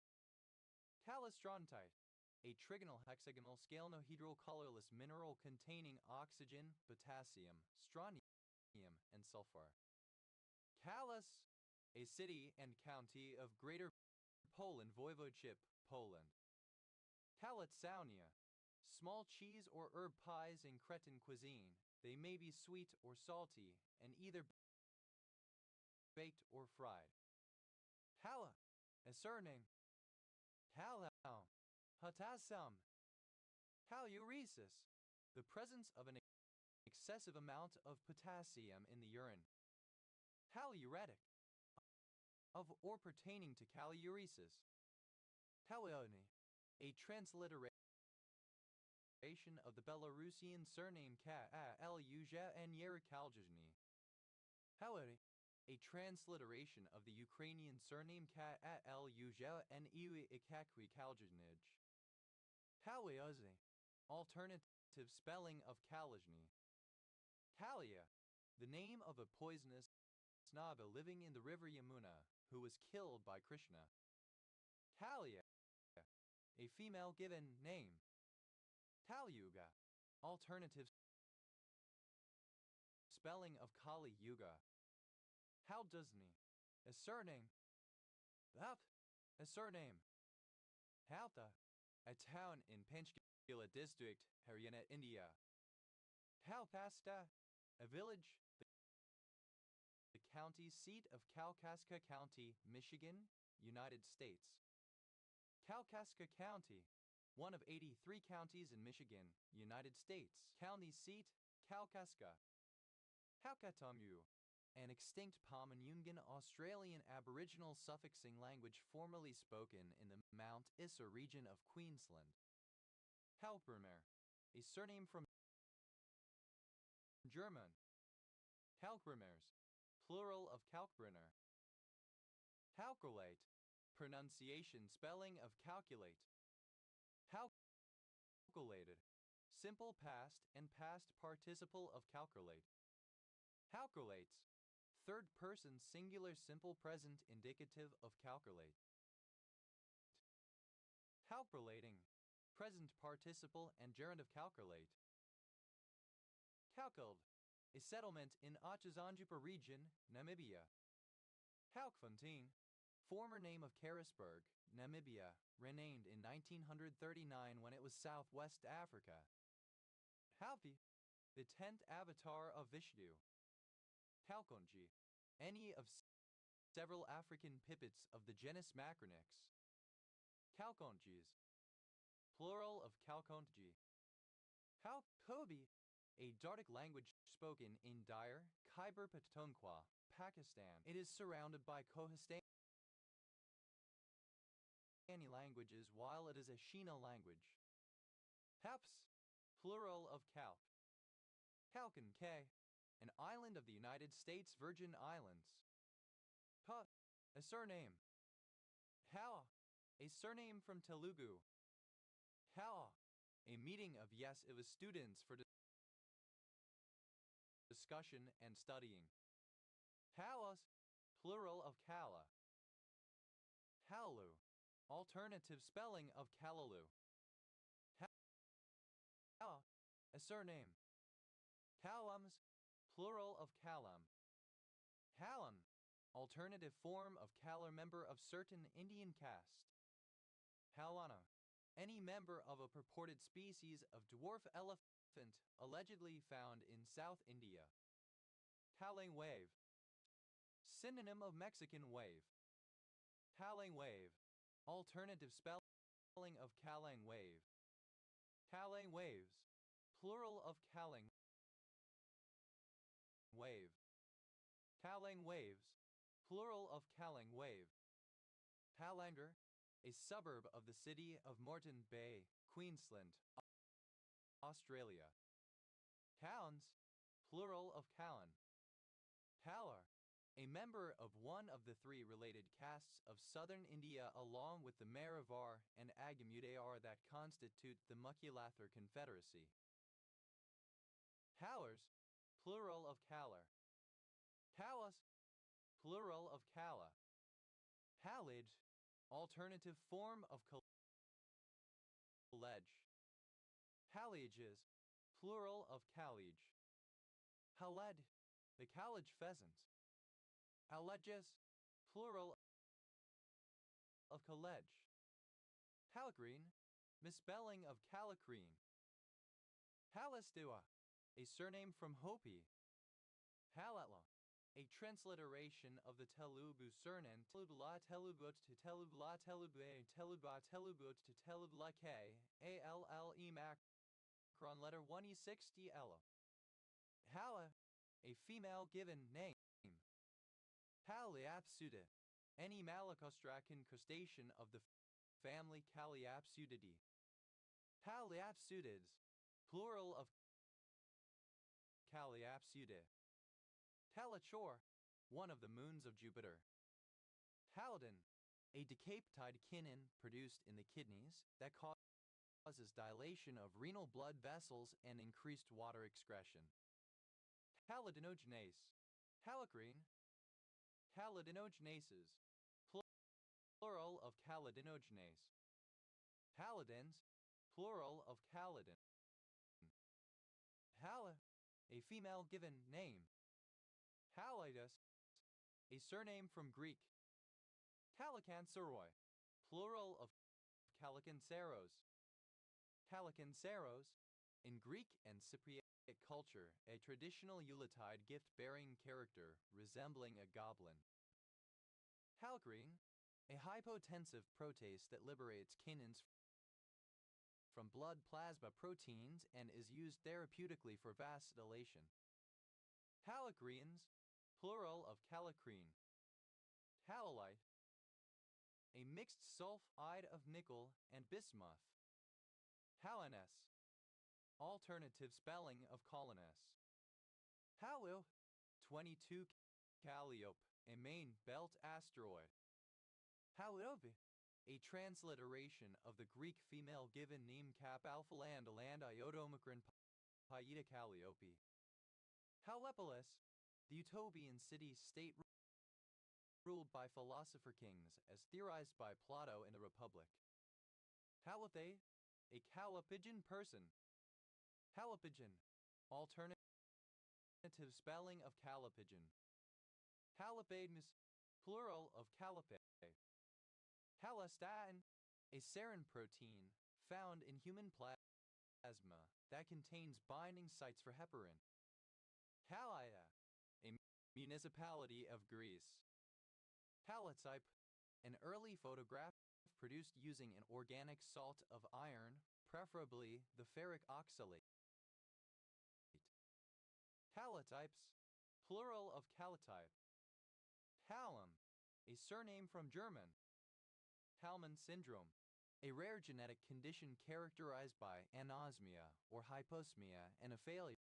Kalistronite, a trigonal hexagonal scalenohedral colorless mineral containing oxygen, potassium, strontium, and sulfur. Kalis, a city and county of Greater Poland Voivodeship, Poland. Kalitsaunia, small cheese or herb pies in Cretan cuisine. They may be sweet or salty, and either baked or fried. Hala, a surname. Hala, hatasam. Haluresis, the presence of an excessive amount of potassium in the urine. Haluretic, of or pertaining to caluresis. Haluoni, a transliteration of the Belarusian surname Ka-Luja and Yerikaljizhny. Haluoni, a transliteration of the Ukrainian surname Ka-Luja and Iwi Ikakwi Kaljizhnij. Haluozi, alternative spelling of Kalijny. Kalia, the name of a poisonous Naga living in the river Yamuna, who was killed by Krishna. Kalia, a female given name. Kalyuga, alternative spelling of Kali Yuga. Halduzni, a surname. That, a surname. Halta, a town in Panchkula district, Haryana, India. Halpasta, a village, the county seat of Kalkaska County, Michigan, United States. Kalkaska County, one of 83 counties in Michigan, United States. County seat, Kalkaska. Halkatamu, an extinct Pamunyungan Australian Aboriginal suffixing language formerly spoken in the Mount Isa region of Queensland. Kalkbrumer, a surname from German. Kalkbrumers, plural of Kalkbrunner. Calculate, pronunciation spelling of calculate. Calculated, simple past and past participle of calculate. Calculates, third person singular simple present indicative of calculate. Calculating, present participle and gerund of calculate. Kalkuld, a settlement in Achazanjupa region, Namibia. Kalkfontein, former name of Carisburg, Namibia, renamed in 1939 when it was Southwest Africa. Halfi, the 10th avatar of Vishnu. Kalkonji, any of several African pipits of the genus Macronix. Kalkonjis, plural of Kalkontji. Kalkobi, a Dardic language spoken in Dire, Khyber Pakhtunkhwa, Pakistan. It is surrounded by Kohistani languages while it is a Shina language. Haps, plural of Kalk. Kalkan K, an island of the United States Virgin Islands. Pa, a surname. How, a surname from Telugu. How, a meeting of it was students for discussion and studying. Halas, plural of Kala. Halalu, alternative spelling of Kalalu. Hala, a surname. Kalams, plural of Kalam. Halam, alternative form of Kalar member of certain Indian caste. Halana, any member of a purported species of dwarf elephant allegedly found in South India. Kalang wave, synonym of Mexican wave. Kalang wave, alternative spelling of Kalang wave. Kalang waves, plural of Kalang wave. Kalang waves, plural of Kalang wave. Palanger, a suburb of the city of Moreton Bay, Queensland, Australia. Kalans, plural of Kalan. Kalar, a member of one of the three related castes of southern India along with the Maravar and Agamudayar that constitute the Mukilathar Confederacy. Howers, plural of Kalar. Kalas, plural of Kala. Halij, alternative form of college. Haliges, plural of Kalij. Haled, the Kalij pheasant. Alleges, plural of college. Halagreen, misspelling of Calacrine. Halastua, a surname from Hopi. Halatla, a transliteration of the Telugu surname Telubla Telubut to Telubla Telubue Telubba Telubut to Telublake ALLE macron letter 1E60 L. Hala, a female given name. Haliapsuda, any malacostracan crustacean of the family Caliapsudidae. Haliapsudids, plural of Caliapsudae. Talachor, one of the moons of Jupiter. Halidin, a decaptide kinin produced in the kidneys that causes dilation of renal blood vessels and increased water excretion. Halidinogenase, halocrine. Halidinogenases, plural of halidinogenase. Halidins, plural of halidin. Hala, a female given name. Halidas, a surname from Greek. Calicanceroi, plural of calicanceros. Calicanceros, in Greek and Cypriot culture, a traditional Yuletide gift-bearing character resembling a goblin. Halgrine, a hypotensive protease that liberates kinins from blood plasma proteins and is used therapeutically for vasodilation. Halocrines, plural of calocrine. Halolite, a mixed sulfide of nickel and bismuth. Halines, alternative spelling of colonus. Halu, 22 qwertyuiop, a main belt asteroid. Haluopi, a transliteration of the Greek female given name Cap Alpha Land Iodomicron Paida Calliope. Halepolis, the utopian city-state ruled by philosopher kings as theorized by Plato in the Republic. Halithe, a Callipygian person. Callipygian, alternative spelling of Callipygian. Callipygus, plural of Callipe. Calistatin, a serine protein found in human plasma that contains binding sites for heparin. Calia, a municipality of Greece. Calotype, an early photograph produced using an organic salt of iron, preferably the ferric oxalate. Calotypes, plural of calotype. Hallam, a surname from German. Halman syndrome, a rare genetic condition characterized by anosmia or hyposmia and a failure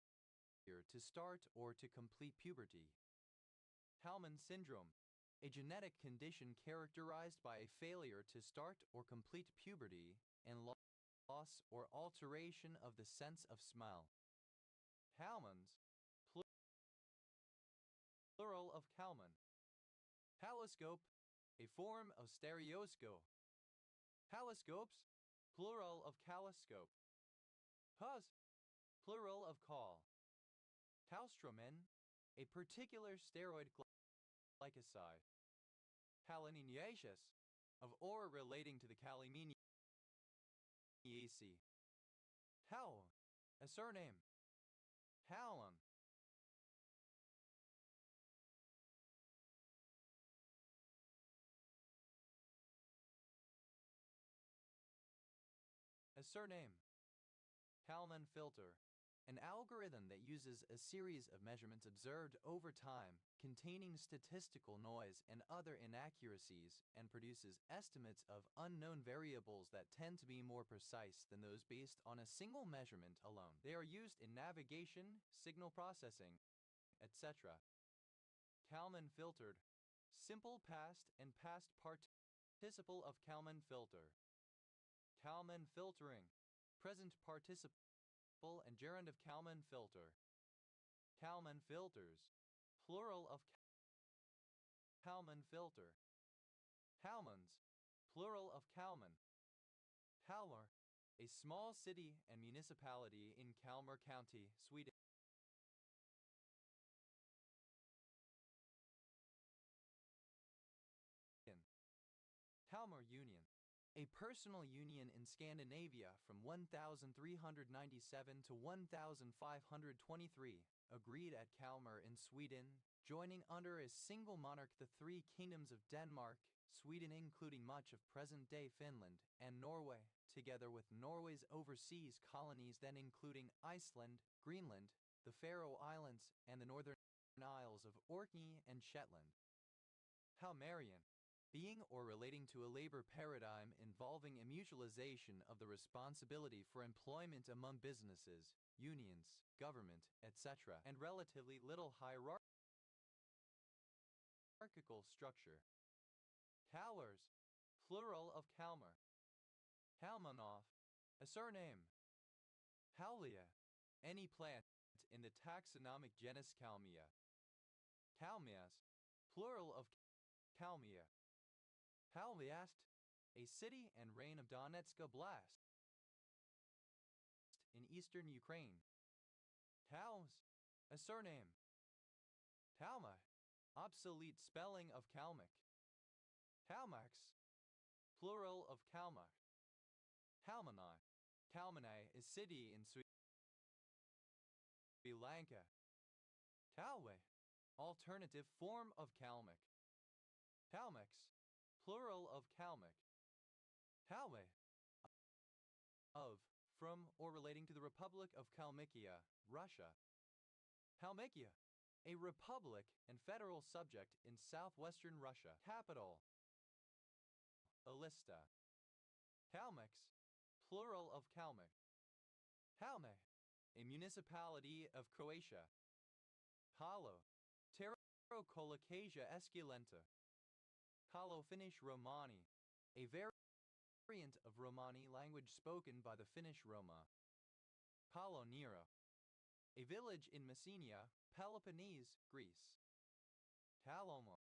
to start or to complete puberty. Halman syndrome, a genetic condition characterized by a failure to start or complete puberty and loss or alteration of the sense of smell. Halmans, plural of Kalman. Haloscope, a form of stereoscope. Haloscopes, plural of caloscope. Hus, plural of call. Halstromen, a particular steroid glycoside. Haloniniaceous, of or relating to the Calaminiaceae. Hal, a surname. Halon, a surname. Kalman filter, an algorithm that uses a series of measurements observed over time containing statistical noise and other inaccuracies and produces estimates of unknown variables that tend to be more precise than those based on a single measurement alone. They are used in navigation, signal processing, etc. Kalman filtered, simple past and past participle of Kalman filter. Kalman filtering, present participle and gerund of Kalman filter. Kalman filters, plural of Kalman filter. Kalmans, plural of Kalman. Kalmar, a small city and municipality in Kalmar County, Sweden. Kalmar Union, a personal union in Scandinavia from 1397 to 1523, agreed at Kalmar in Sweden, joining under a single monarch the three kingdoms of Denmark, Sweden including much of present-day Finland, and Norway, together with Norway's overseas colonies then including Iceland, Greenland, the Faroe Islands, and the Northern Isles of Orkney and Shetland. Haumerian, being or relating to a labor paradigm involving a mutualization of the responsibility for employment among businesses, unions, government, etc., and relatively little hierarchical structure. Kalmars, plural of Kalmar. Kalmanov, a surname. Haulia, any plant in the taxonomic genus Kalmia. Kalmias, plural of Kalmia. Palmiast, a city and reign of Donetsk Oblast in eastern Ukraine. Taus, a surname. Talma, obsolete spelling of Kalmyk. Kalmax, plural of Kalmar. Kalmanai, Kalmanai is city in Sri Lanka. Kalwe, alternative form of Kalmyk. Kalmyks, plural of Kalmyk. Kalwe, of, from, or relating to the Republic of Kalmykia, Russia. Kalmykia, a republic and federal subject in southwestern Russia. Capital, Elista. Kalmyks, plural of Kalmyk. Kalme, a municipality of Croatia. Kalo, Tero-Colocasia Esculenta. Kalo-Finnish Romani, a variant of Romani language spoken by the Finnish Roma. Kaloniro, a village in Messenia, Peloponnese, Greece. Kalomo,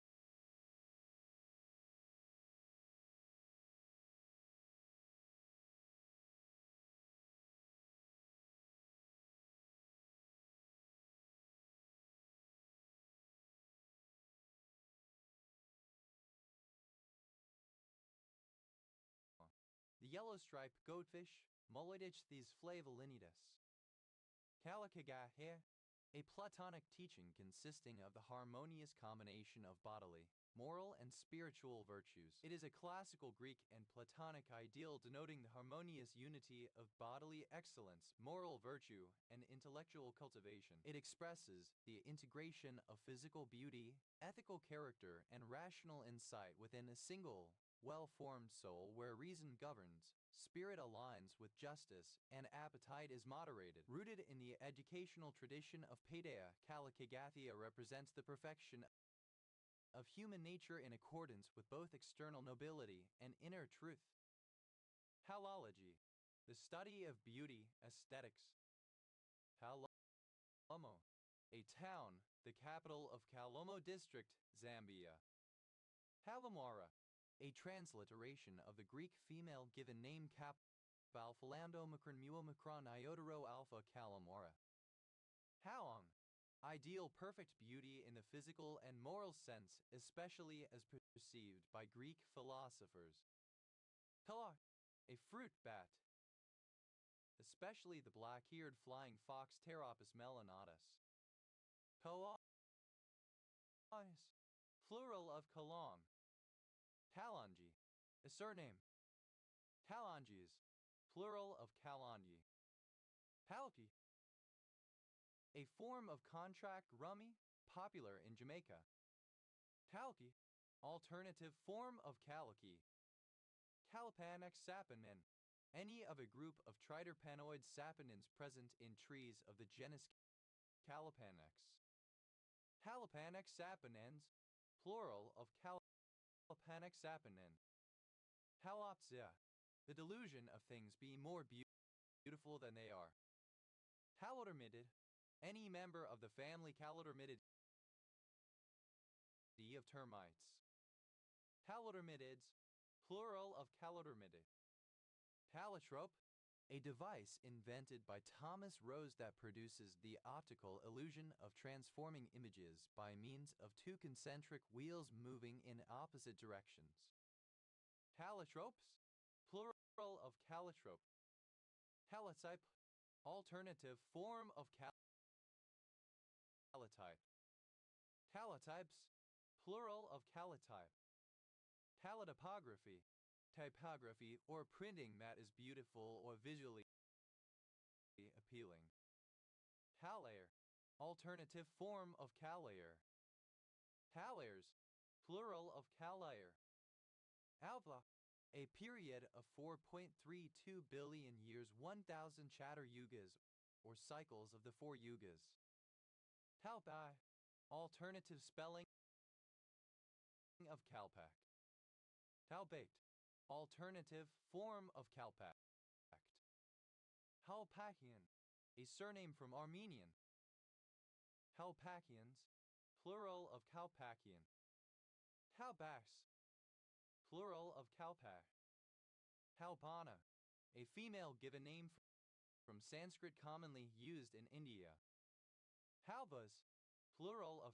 the yellow-striped goatfish, Mollidichthys flavolinidas. Kalakagahe, a Platonic teaching consisting of the harmonious combination of bodily, moral, and spiritual virtues. It is a classical Greek and Platonic ideal denoting the harmonious unity of bodily excellence, moral virtue, and intellectual cultivation. It expresses the integration of physical beauty, ethical character, and rational insight within a single, well-formed soul where reason governs, spirit aligns with justice, and appetite is moderated. Rooted in the educational tradition of Paideia, Kalakagathia represents the perfection of human nature in accordance with both external nobility and inner truth. Halology, the study of beauty, aesthetics. Kalomo, a town, the capital of Kalomo District, Zambia. Halomara, a transliteration of the Greek female given name Cap Alphalando-Macron Muomicron Iotero Alpha Kalomora. Haong, ideal perfect beauty in the physical and moral sense, especially as perceived by Greek philosophers. Kalar, a fruit bat, especially the black-eared flying fox Pteropus melanatus. Koais, plural of Kalong. Kalanji, a surname. Kalanjis, plural of Kalanji. Palki, a form of contract rummy, popular in Jamaica. Kalki, alternative form of Kalaki. Calopanex saponin, any of a group of triterpanoid saponins present in trees of the genus Calopanex. Calopanex saponins, plural of Calopanex saponin. Halopsia, the delusion of things being more beautiful than they are. Calodermidid, any member of the family Calodermididae of termites. Calodermidids, plural of Calodermidid. Callitrope, a device invented by Thomas Rose that produces the optical illusion of transforming images by means of two concentric wheels moving in opposite directions. Callitropes, plural of callitrope. Calotype, alternative form of calotype. Calotypes, plural of calotype. Calotopography, typography or printing that is beautiful or visually appealing. Callayer, alternative form of callayer. Callayers, plural of callayer. Alpha, a period of 4.32 billion years, 1,000 chatter yugas, or cycles of the 4 yugas. Talpai, alternative spelling of Kalpak. Talbait, alternative form of Kalpak. Halpakian, a surname from Armenian. Halpakians, plural of Kalpakian. Kalbaks, plural of Kalpak. Halpana, a female given name from Sanskrit commonly used in India. Halbas, plural of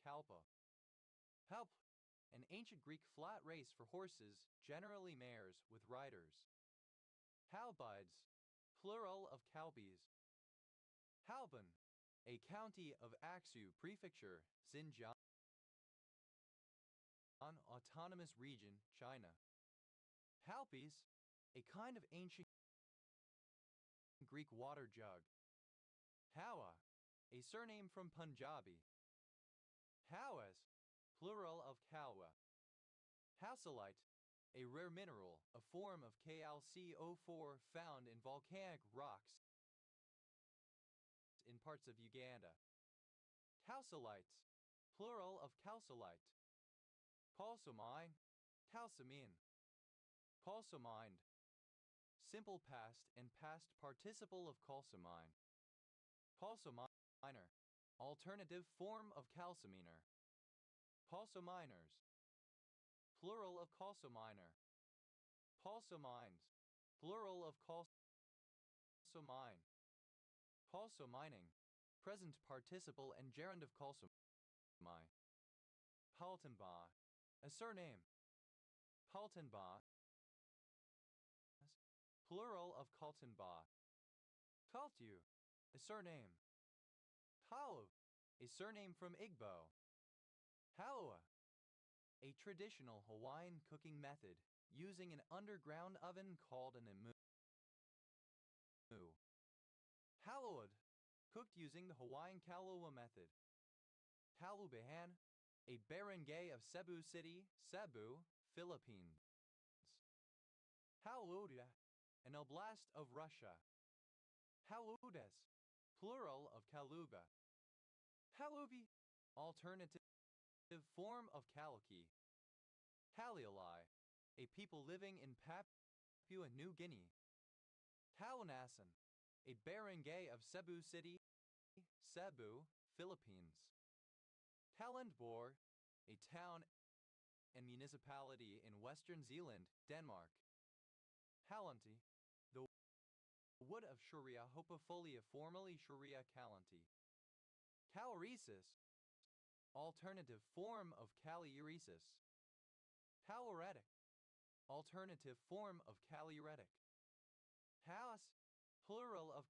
Kalpa. Halp, an ancient Greek flat race for horses, generally mares, with riders. Halbides, plural of Kalbis. Halban, a county of Aksu Prefecture, Xinjiang Autonomous Region, China. Halpis, a kind of ancient Greek water jug. Hawa, a surname from Punjabi. Hawas, plural of Kalwa. Hausolite, a rare mineral, a form of KlCO4 found in volcanic rocks in parts of Uganda. Calcolites, plural of calcolite. Calcimine, calcimine. Calcimined, simple past and past participle of calcimine. Calciminer, alternative form of calciminer. Calciminers, plural of calciminer. Calcimines, plural of calcimine. Calcimining, present participle and gerund of calcimine. Paltenba, a surname. Paltenba, plural of Kaltenba. Kaltu, a surname. Kalu, a surname from Igbo. Halua, a traditional Hawaiian cooking method using an underground oven called an imu. Haluad, cooked using the Hawaiian Kalua method. Halubahan, a barangay of Cebu City, Cebu, Philippines. Haluda, an oblast of Russia. Haludas, plural of Kaluga. Halubi, alternative form of Kalaki. Haliali, a people living in Papua New Guinea. Talanasan, a barangay of Cebu City, Cebu, Philippines. Talendborg, a town and municipality in Western Zealand, Denmark. Halanti, the wood of Sharia hopifolia, formerly Sharia Calanti. Caloresis, alternative form of caliuresis. Caloretic, alternative form of caliuretic. Halas, plural of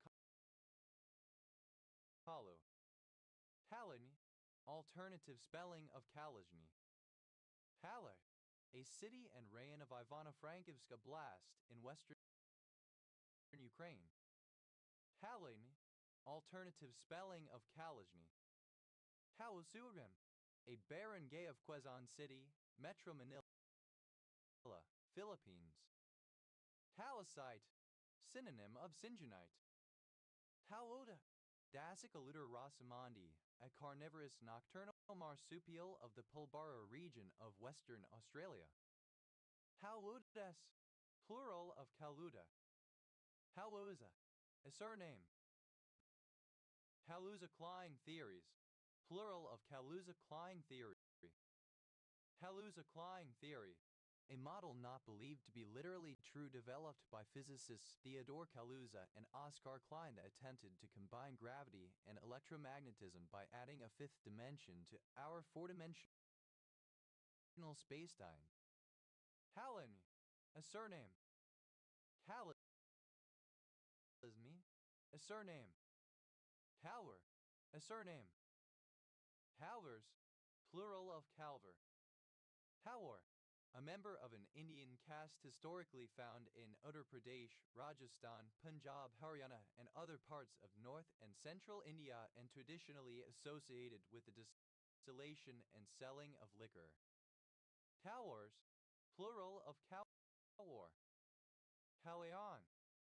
kalu. Kalini, alternative spelling of Kalajny. Halle, a city and rayon of Ivano-Frankivsk Oblast in western Ukraine. Haliny, alternative spelling of Kalajny. Kalusurim, a barangay of Quezon City, Metro Manila, Philippines. Talasite, synonym of Syngenite. Taloda, Dasycaluter rosamandi, a carnivorous nocturnal marsupial of the Pilbara region of Western Australia. Haludas, plural of Kaluda. Haluza, a surname. Haluza-Klein theories, plural of Kaluza-Klein theory. Haluza-Klein theory, a model not believed to be literally true developed by physicists Theodore Kaluza and Oskar Klein that attempted to combine gravity and electromagnetism by adding a fifth dimension to our four-dimensional spacetime. Halin, a surname. Kalismi, a surname. Halwer, a surname. Halvers, plural of Kalvar. Halwar, a member of an Indian caste historically found in Uttar Pradesh, Rajasthan, Punjab, Haryana, and other parts of North and Central India and traditionally associated with the distillation and selling of liquor. Kalwars, plural of Kalwar. Kalyan,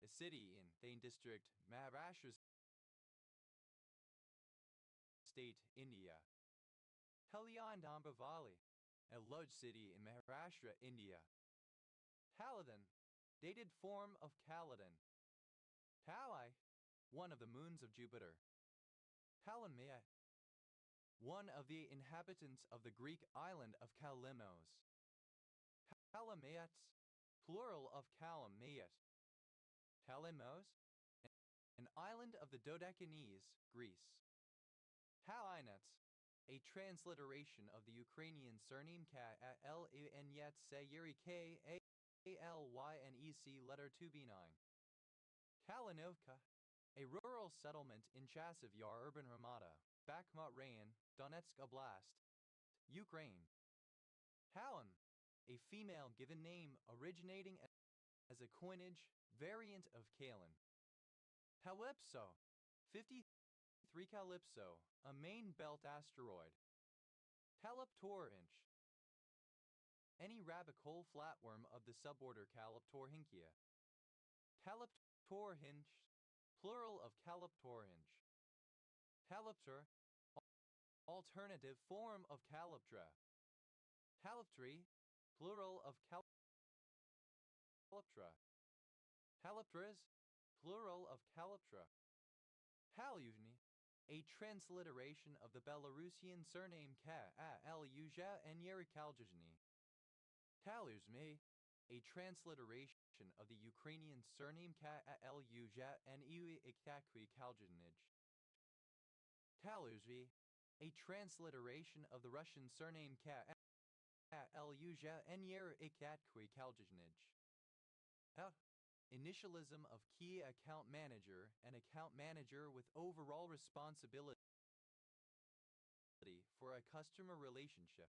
a city in Thane district, Maharashtra state, India. Kalyan Dombivali, a large city in Maharashtra, India. Haladan, dated form of Kaladan. Palai, one of the moons of Jupiter. Palinmea, one of the inhabitants of the Greek island of Kalymnos. Kalameats, plural of Kalameat. Kalymnos, an island of the Dodecanese, Greece. Halinets, a transliteration of the Ukrainian surname Kalyynec letter 2b9. Kalinovka, a rural settlement in Chasiv Yar urban Ramada, Bakhmut Rayon, Donetsk Oblast, Ukraine. Halon, a female given name originating as a coinage variant of Kalin. Calypso, 53 Calypso, a main belt asteroid. Calyptorinch, any rabbicole flatworm of the suborder Calyptorhynchia. Calyptorhinch, plural of Calyptorhinch. Calypter, alternative form of Calyptra. Calyptry, plural of Calyptra. Calyptras, plural of Calyptra. Kalyuzhny, a transliteration of the Belarusian surname Kalyuzha and Yerikaljuzhny. Kalyuzhmy, a transliteration of the Ukrainian surname Kalyuzha and Iikakwi Kaljuzhnij. Kalyuzhy, a transliteration of the Russian surname Kalyuzha and Yerikakwi Kaljuzhnij. Initialism of key account manager and account manager with overall responsibility for a customer relationship.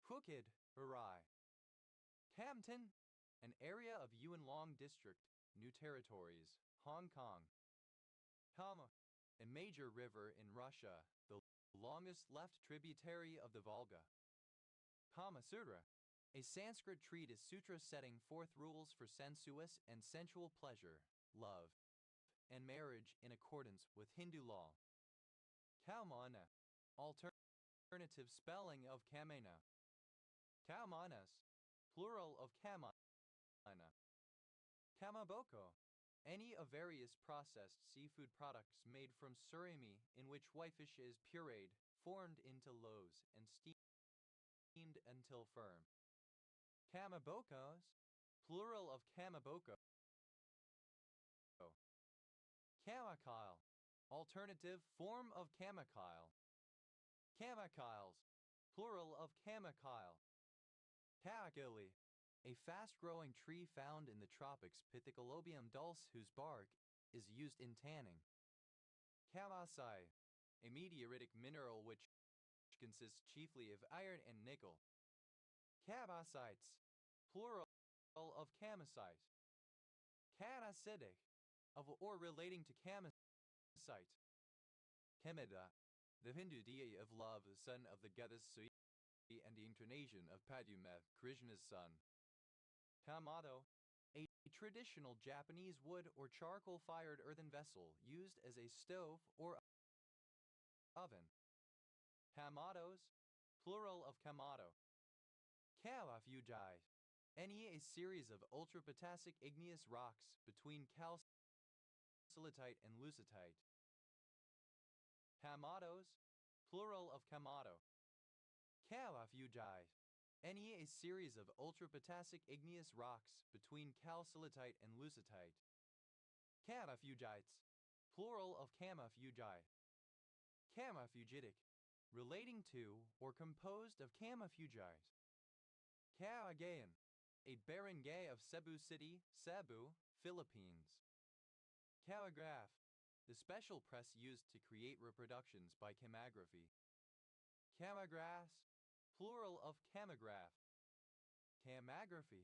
Phuket, Harai. Campton, an area of Yuen Long District, New Territories, Hong Kong. Kama, a major river in Russia, the longest left tributary of the Volga. Kama Sutra, a Sanskrit treatise sutra setting forth rules for sensuous and sensual pleasure, love, and marriage in accordance with Hindu law. Kaumana, alternative spelling of Kamena. Kaumanas, plural of Kamana. Kamaboko, any of various processed seafood products made from surimi in which whitefish is pureed, formed into loaves, and steamed until firm. Kamabokos, plural of kamaboko. Kamakyle, alternative form of kamakyle. Kamakyles, plural of kamakyle. Kaakili, a fast-growing tree found in the tropics Pitheculobium dulce whose bark is used in tanning. Kamasai, a meteoritic mineral which consists chiefly of iron and nickel. Kabasites, plural of kamacite. Kanacidic, of or relating to kamacite. Kemida, the Hindu deity of love, son of the goddess Sui and the incarnation of Paduma, Krishna's son. Kamado, a traditional Japanese wood or charcoal-fired earthen vessel used as a stove or oven. Kamados, plural of kamado. Kalafujai, any a series of ultrapotassic igneous rocks between calcitite and lucitite. Kamados, plural of kamado. Kalafujai, any a series of ultrapotassic igneous rocks between calcitite and lucitite. Kamafugites, plural of kamafujai. Kamafugitic, relating to or composed of kamafugite. Kaagayan, a barangay of Cebu City, Cebu, Philippines. Kawagraph, the special press used to create reproductions by chamagraphy. Chamagraphs, plural of chamograph. Chamagraphy,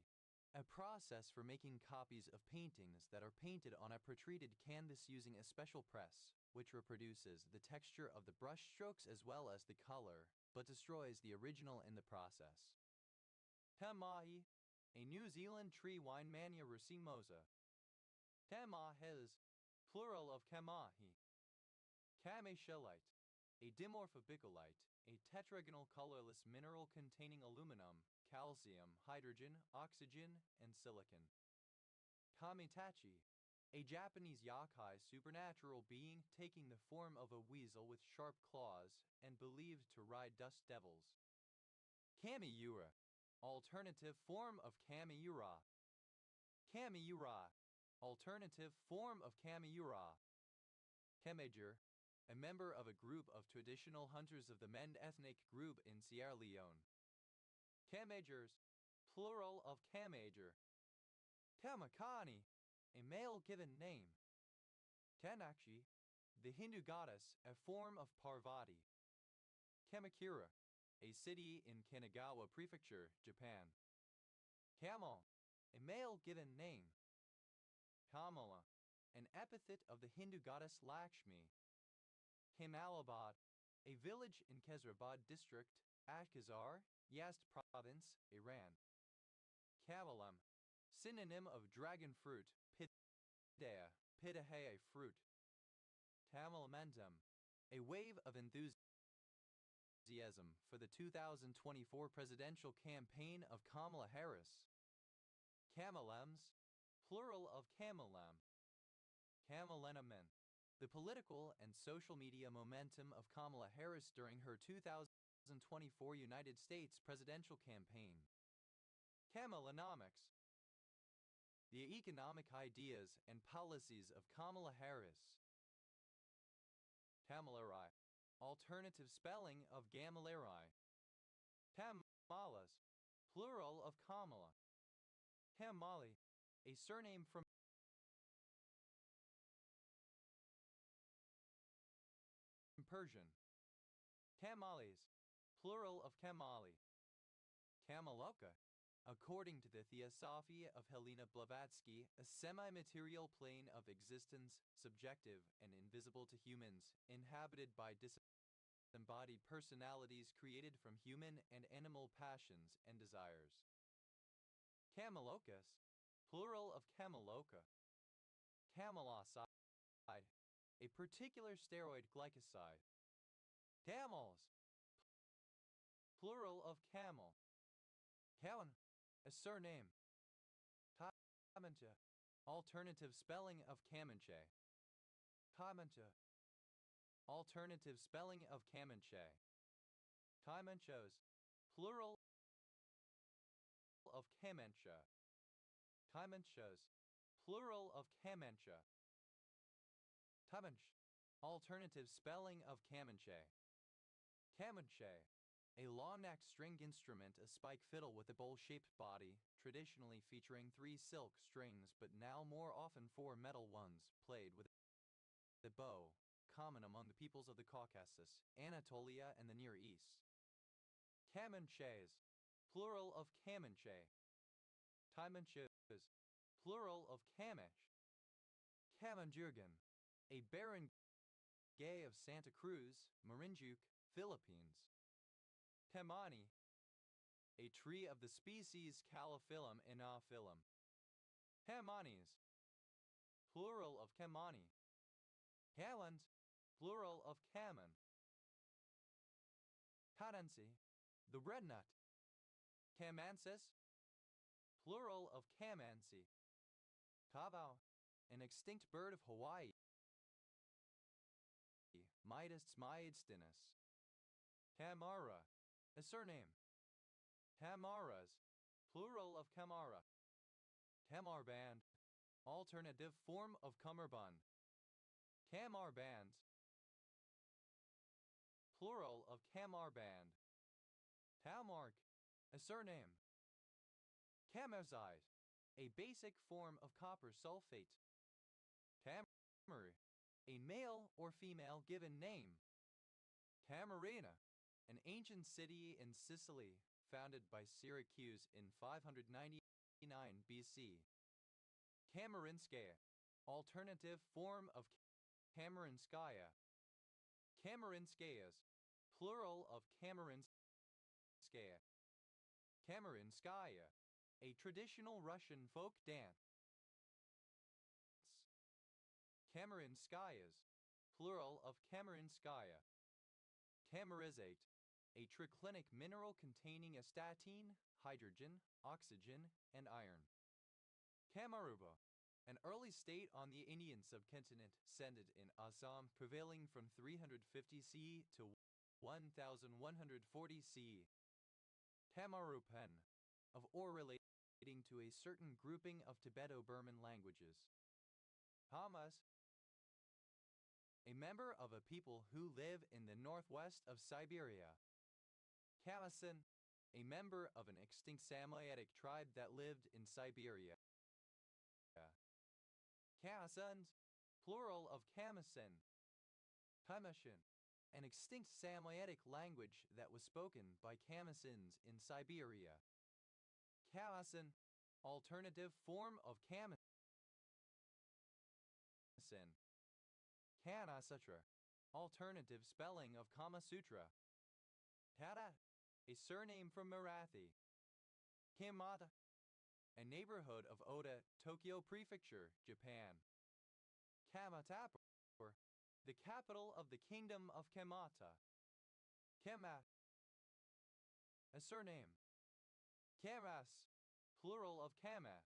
a process for making copies of paintings that are painted on a pretreated canvas using a special press, which reproduces the texture of the brush strokes as well as the color, but destroys the original in the process. Tamahi, a New Zealand tree wine mania racimosa. Tamahes, plural of kamahi. Kamachelite, a dimorphobicolite, a tetragonal colorless mineral containing aluminum, calcium, hydrogen, oxygen, and silicon. Kamitachi, a Japanese yakai supernatural being taking the form of a weasel with sharp claws and believed to ride dust devils. Kamiura, alternative form of Kamiura. Kamiura, alternative form of Kamiura. Kemager, a member of a group of traditional hunters of the Mende ethnic group in Sierra Leone. Kamagers, plural of Kamager. Kamakani, a male given name. Kanakshi, the Hindu goddess, a form of Parvati. Kamakura, a city in Kanagawa Prefecture, Japan. Kamal, a male given name. Kamala, an epithet of the Hindu goddess Lakshmi. Kamalabad, a village in Khezrabad district, Ashkazar, Yazd province, Iran. Kavalam, synonym of dragon fruit, Pidea, Pidahe fruit. Tamalamentum, a wave of enthusiasm for the 2024 presidential campaign of Kamala Harris. Kamalems, plural of Kamalem. Kamalenamen, the political and social media momentum of Kamala Harris during her 2024 United States presidential campaign. Kamalanomics, the economic ideas and policies of Kamala Harris. Tamilarai, alternative spelling of Gamilarai. Tamalas, plural of Kamala. Tamali, a surname from Persian. Tamales, plural of Kamali. Kamaloka, according to the Theosophy of Helena Blavatsky, a semi-material plane of existence, subjective and invisible to humans, inhabited by disembodied personalities created from human and animal passions and desires. Camalokas, plural of Camaloka. Cameloside, a particular steroid glycoside. Camels, plural of camel. Cowan, a surname. Kamancha, alternative spelling of Kamanche. Kamancha, alternative spelling of Kamanche. Kaimanchos, plural of Kamancha. Kaimanchos, plural of Kamancha. Kamanch, alternative spelling of Kamanche. Kamanche, a long-necked string instrument, a spike fiddle with a bowl-shaped body, traditionally featuring 3 silk strings but now more often 4 metal ones, played with a bow, common among the peoples of the Caucasus, Anatolia and the Near East. Kamanches, plural of Kamanche. Kaimanches, plural of Kamash. Kamanjurgan, a barangay of Santa Cruz, Marinduque, Philippines. Kamani, a tree of the species Calophyllum inophyllum. Kamanis, plural of Kamani. Kalans, plural of Kaman. Kadansi, the red nut. Kamansis, plural of Kamansi. Kavau, an extinct bird of Hawaii. Midas maidstinus. Kamara, a surname. Kamaras, plural of Kamara. Kamarband, alternative form of cummerbund. Kamarbands, plural of Kamarband. Talmark, a surname. Camazite, a basic form of copper sulfate. Tamar, a male or female given name. Camarina, an ancient city in Sicily, founded by Syracuse in 599 BC. Kamarinskaya, alternative form of Kamarinskaya. Kamarinskayas, plural of Kamarinskaya. Kamarinskaya, a traditional Russian folk dance. Kamarinskayas, plural of Kamarinskaya. Kamarizate, a triclinic mineral containing astatine, hydrogen, oxygen, and iron. Kamaruba, an early state on the Indian subcontinent, centered in Assam, prevailing from 350 CE to 1140 CE. Kamarupen, of or relating to a certain grouping of Tibeto-Burman languages. Kamas, a member of a people who live in the northwest of Siberia. Kamasin, a member of an extinct Samoyedic tribe that lived in Siberia. Kamasins, plural of Kamasin. Kamashin, an extinct Samoyedic language that was spoken by Kamasins in Siberia. Kamasin, alternative form of Kamasin. Kana Sutra, alternative spelling of Kama Sutra. Tata, a surname from Marathi. Kamata, a neighborhood of Oda, Tokyo Prefecture, Japan. Kamatapur, the capital of the kingdom of Kamata. Kamat, a surname. Kamas, plural of Kamat.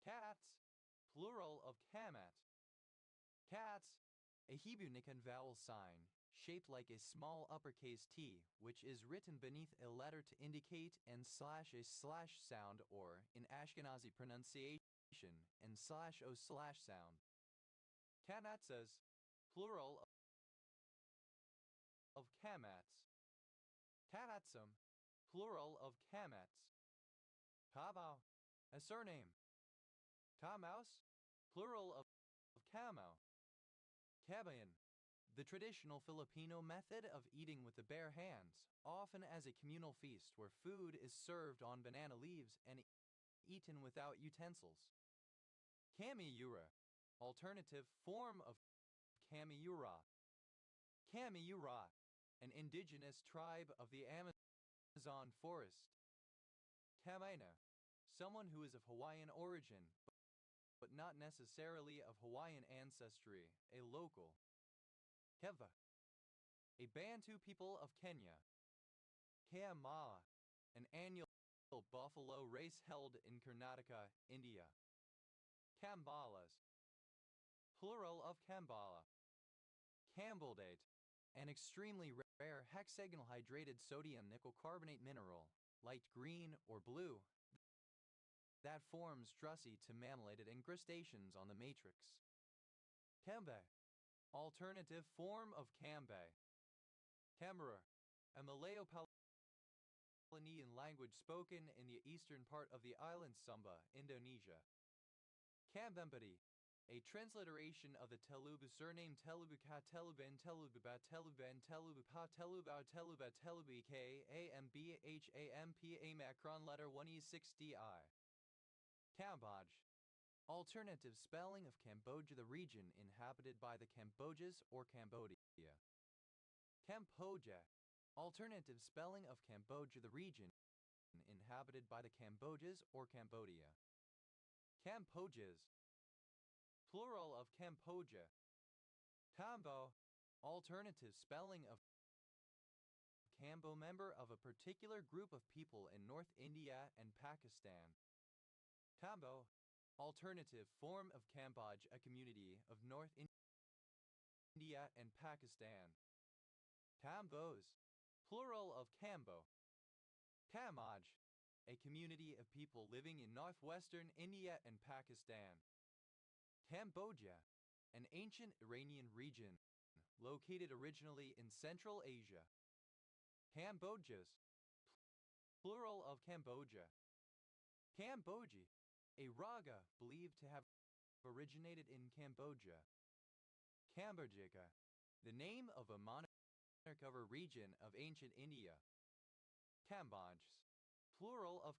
Cats, plural of Kamat. Cats, a Hebrew vowel sign, shaped like a small uppercase T, which is written beneath a letter to indicate and slash a slash sound, or, in Ashkenazi pronunciation, and slash o slash sound. Kanatsas, plural of kamats. Kanatsum, plural of kamats. Kavau, a surname. Kamaus, plural of kamau. Kabayan, the traditional Filipino method of eating with the bare hands, often as a communal feast where food is served on banana leaves and eaten without utensils. Kamiyura, alternative form of Kamiyura. Kamiyura, an indigenous tribe of the Amazon forest. Kamaina, someone who is of Hawaiian origin, but not necessarily of Hawaiian ancestry, a local. Keva, a Bantu people of Kenya. Keamala, an annual buffalo race held in Karnataka, India. Kambalas, plural of Kambala. Cambeldate, an extremely rare hexagonal hydrated sodium nickel carbonate mineral, light green or blue, that forms drussy to mammillated incrustations on the matrix. Kembe, alternative form of Kambe. Kemmerer, a Malayo-Polynesian language spoken in the eastern part of the island Sumba, Indonesia. Kambembadi, a transliteration of the Telugu surname Telubuka Teluban Telububa Teluban Telubupa Telubau Teluba Telubik Ambhampa Macron letter 1E6DI. Cambodge, alternative spelling of Cambodia, the region inhabited by the Cambodges or Cambodia. Cambodia, alternative spelling of Cambodia, the region inhabited by the Cambodges or Cambodia. Cambodges, plural of Cambodia. Kambo, alternative spelling of Kambo, member of a particular group of people in North India and Pakistan. Kambo, alternative form of Cambodge, a community of North India and Pakistan. Kambos, plural of Kambo. Kamaj, a community of people living in northwestern India and Pakistan. Cambodia, an ancient Iranian region located originally in Central Asia. Cambodges, plural of Cambodia. Camboji, a raga believed to have originated in Cambodia. Kambodja, the name of a monarch of a region of ancient India. Cambodge, plural of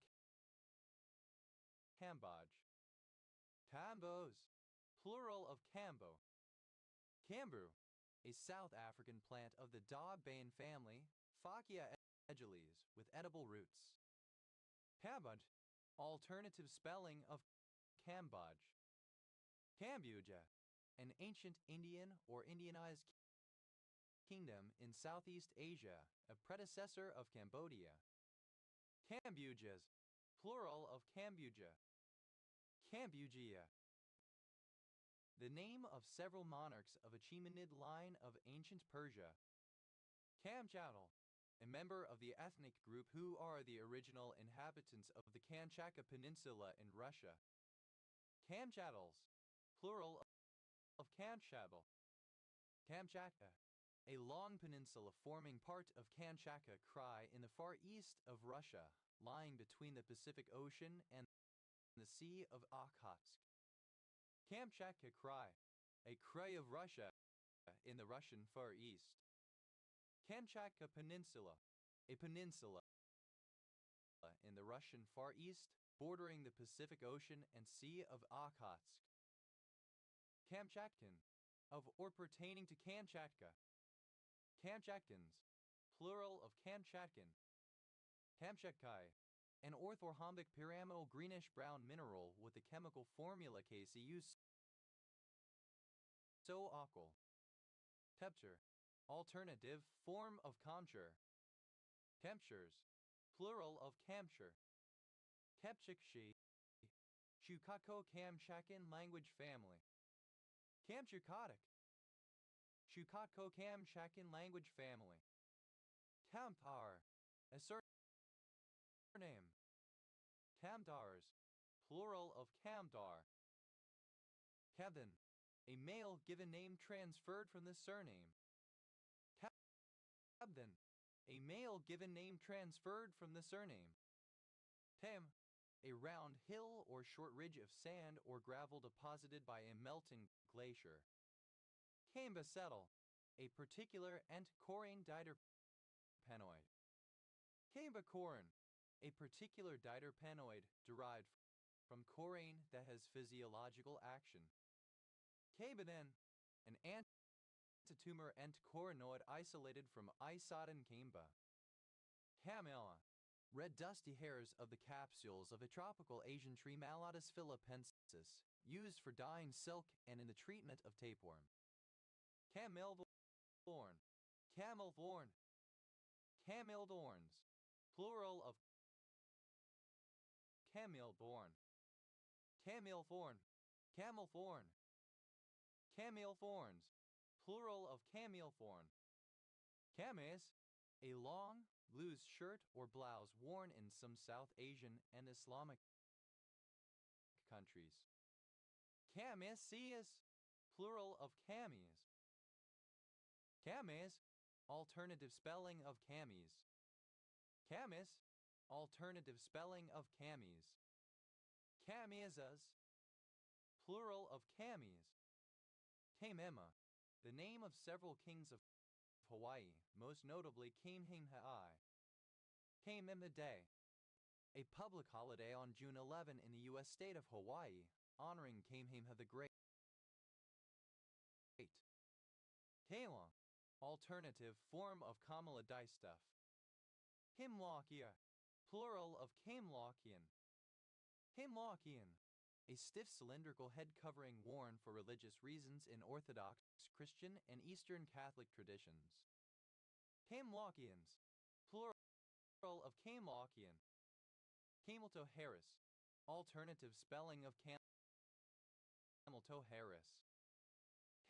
Cambodge. Cambos, plural of Cambo. Cambu, a South African plant of the dagbane family, Phakia egeles, with edible roots. Cambodge, alternative spelling of Cambodge. Kambuja, an ancient Indian or Indianized kingdom in Southeast Asia, a predecessor of Cambodia. Kambujas, plural of Kambuja. Kambugia, the name of several monarchs of Achaemenid line of ancient Persia. Kamchatal, a member of the ethnic group who are the original inhabitants of the Kamchatka Peninsula in Russia. Kamchatals, plural of Kamchatal. Kamchatka, a long peninsula forming part of Kamchatka Krai in the far east of Russia, lying between the Pacific Ocean and the Sea of Okhotsk. Kamchatka Krai, a krai of Russia in the Russian Far East. Kamchatka Peninsula, a peninsula in the Russian Far East, bordering the Pacific Ocean and Sea of Okhotsk. Kamchatkan, of or pertaining to Kamchatka. Kamchatkans, plural of Kamchatkan. Kamchatkai, an orthorhombic pyramidal greenish-brown mineral with the chemical formula KCU so alkyl. Temperature, alternative form of Kamchur. Kempshires, plural of Kamshur. Kepchikshi, Shukatko Kamchakan language family. Kamchukatic, Shukatko Kamchakan language family. Kamtar, a surname. Kamdars, plural of Kamdar. Kevin, a male given name transferred from the surname. Kebden, a male given name transferred from the surname. Tam, a round hill or short ridge of sand or gravel deposited by a melting glacier. Kamba settle, a particular ent-corine diterpenoid. Kamba corin, a particular diterpenoid derived from corine that has physiological action. Cabaden, an antitumor ent-corinoid isolated from Isodon camba. Camella, red dusty hairs of the capsules of a tropical Asian tree Mallotus philippensis, used for dyeing silk and in the treatment of tapeworm. Camilthorn, camelthorn. Camildorns, plural of camilthorn. Camilthorn, camelthorn. Camilthorns, plural of camilthorn. Kameez, a long, loose shirt or blouse worn in some South Asian and Islamic countries. Camiscius, plural of camies. Camis, alternative spelling of camies. Camis, alternative spelling of camies. Camisas, plural of camies. Kamema, the name of several kings of Hawaii, most notably Kamehameha. Kamema Day, a public holiday on June 11 in the U.S. state of Hawaii, honoring Kamehameha the Great. Kala, alternative form of Kamala dyestuff. Himlockia, plural of Kamlockian. Himlockian, a stiff cylindrical head covering worn for religious reasons in Orthodox, Christian, and Eastern Catholic traditions. Kamlockians, plural of Kamlockian. Cameltoe Harris, alternative spelling of Cameltoe Harris.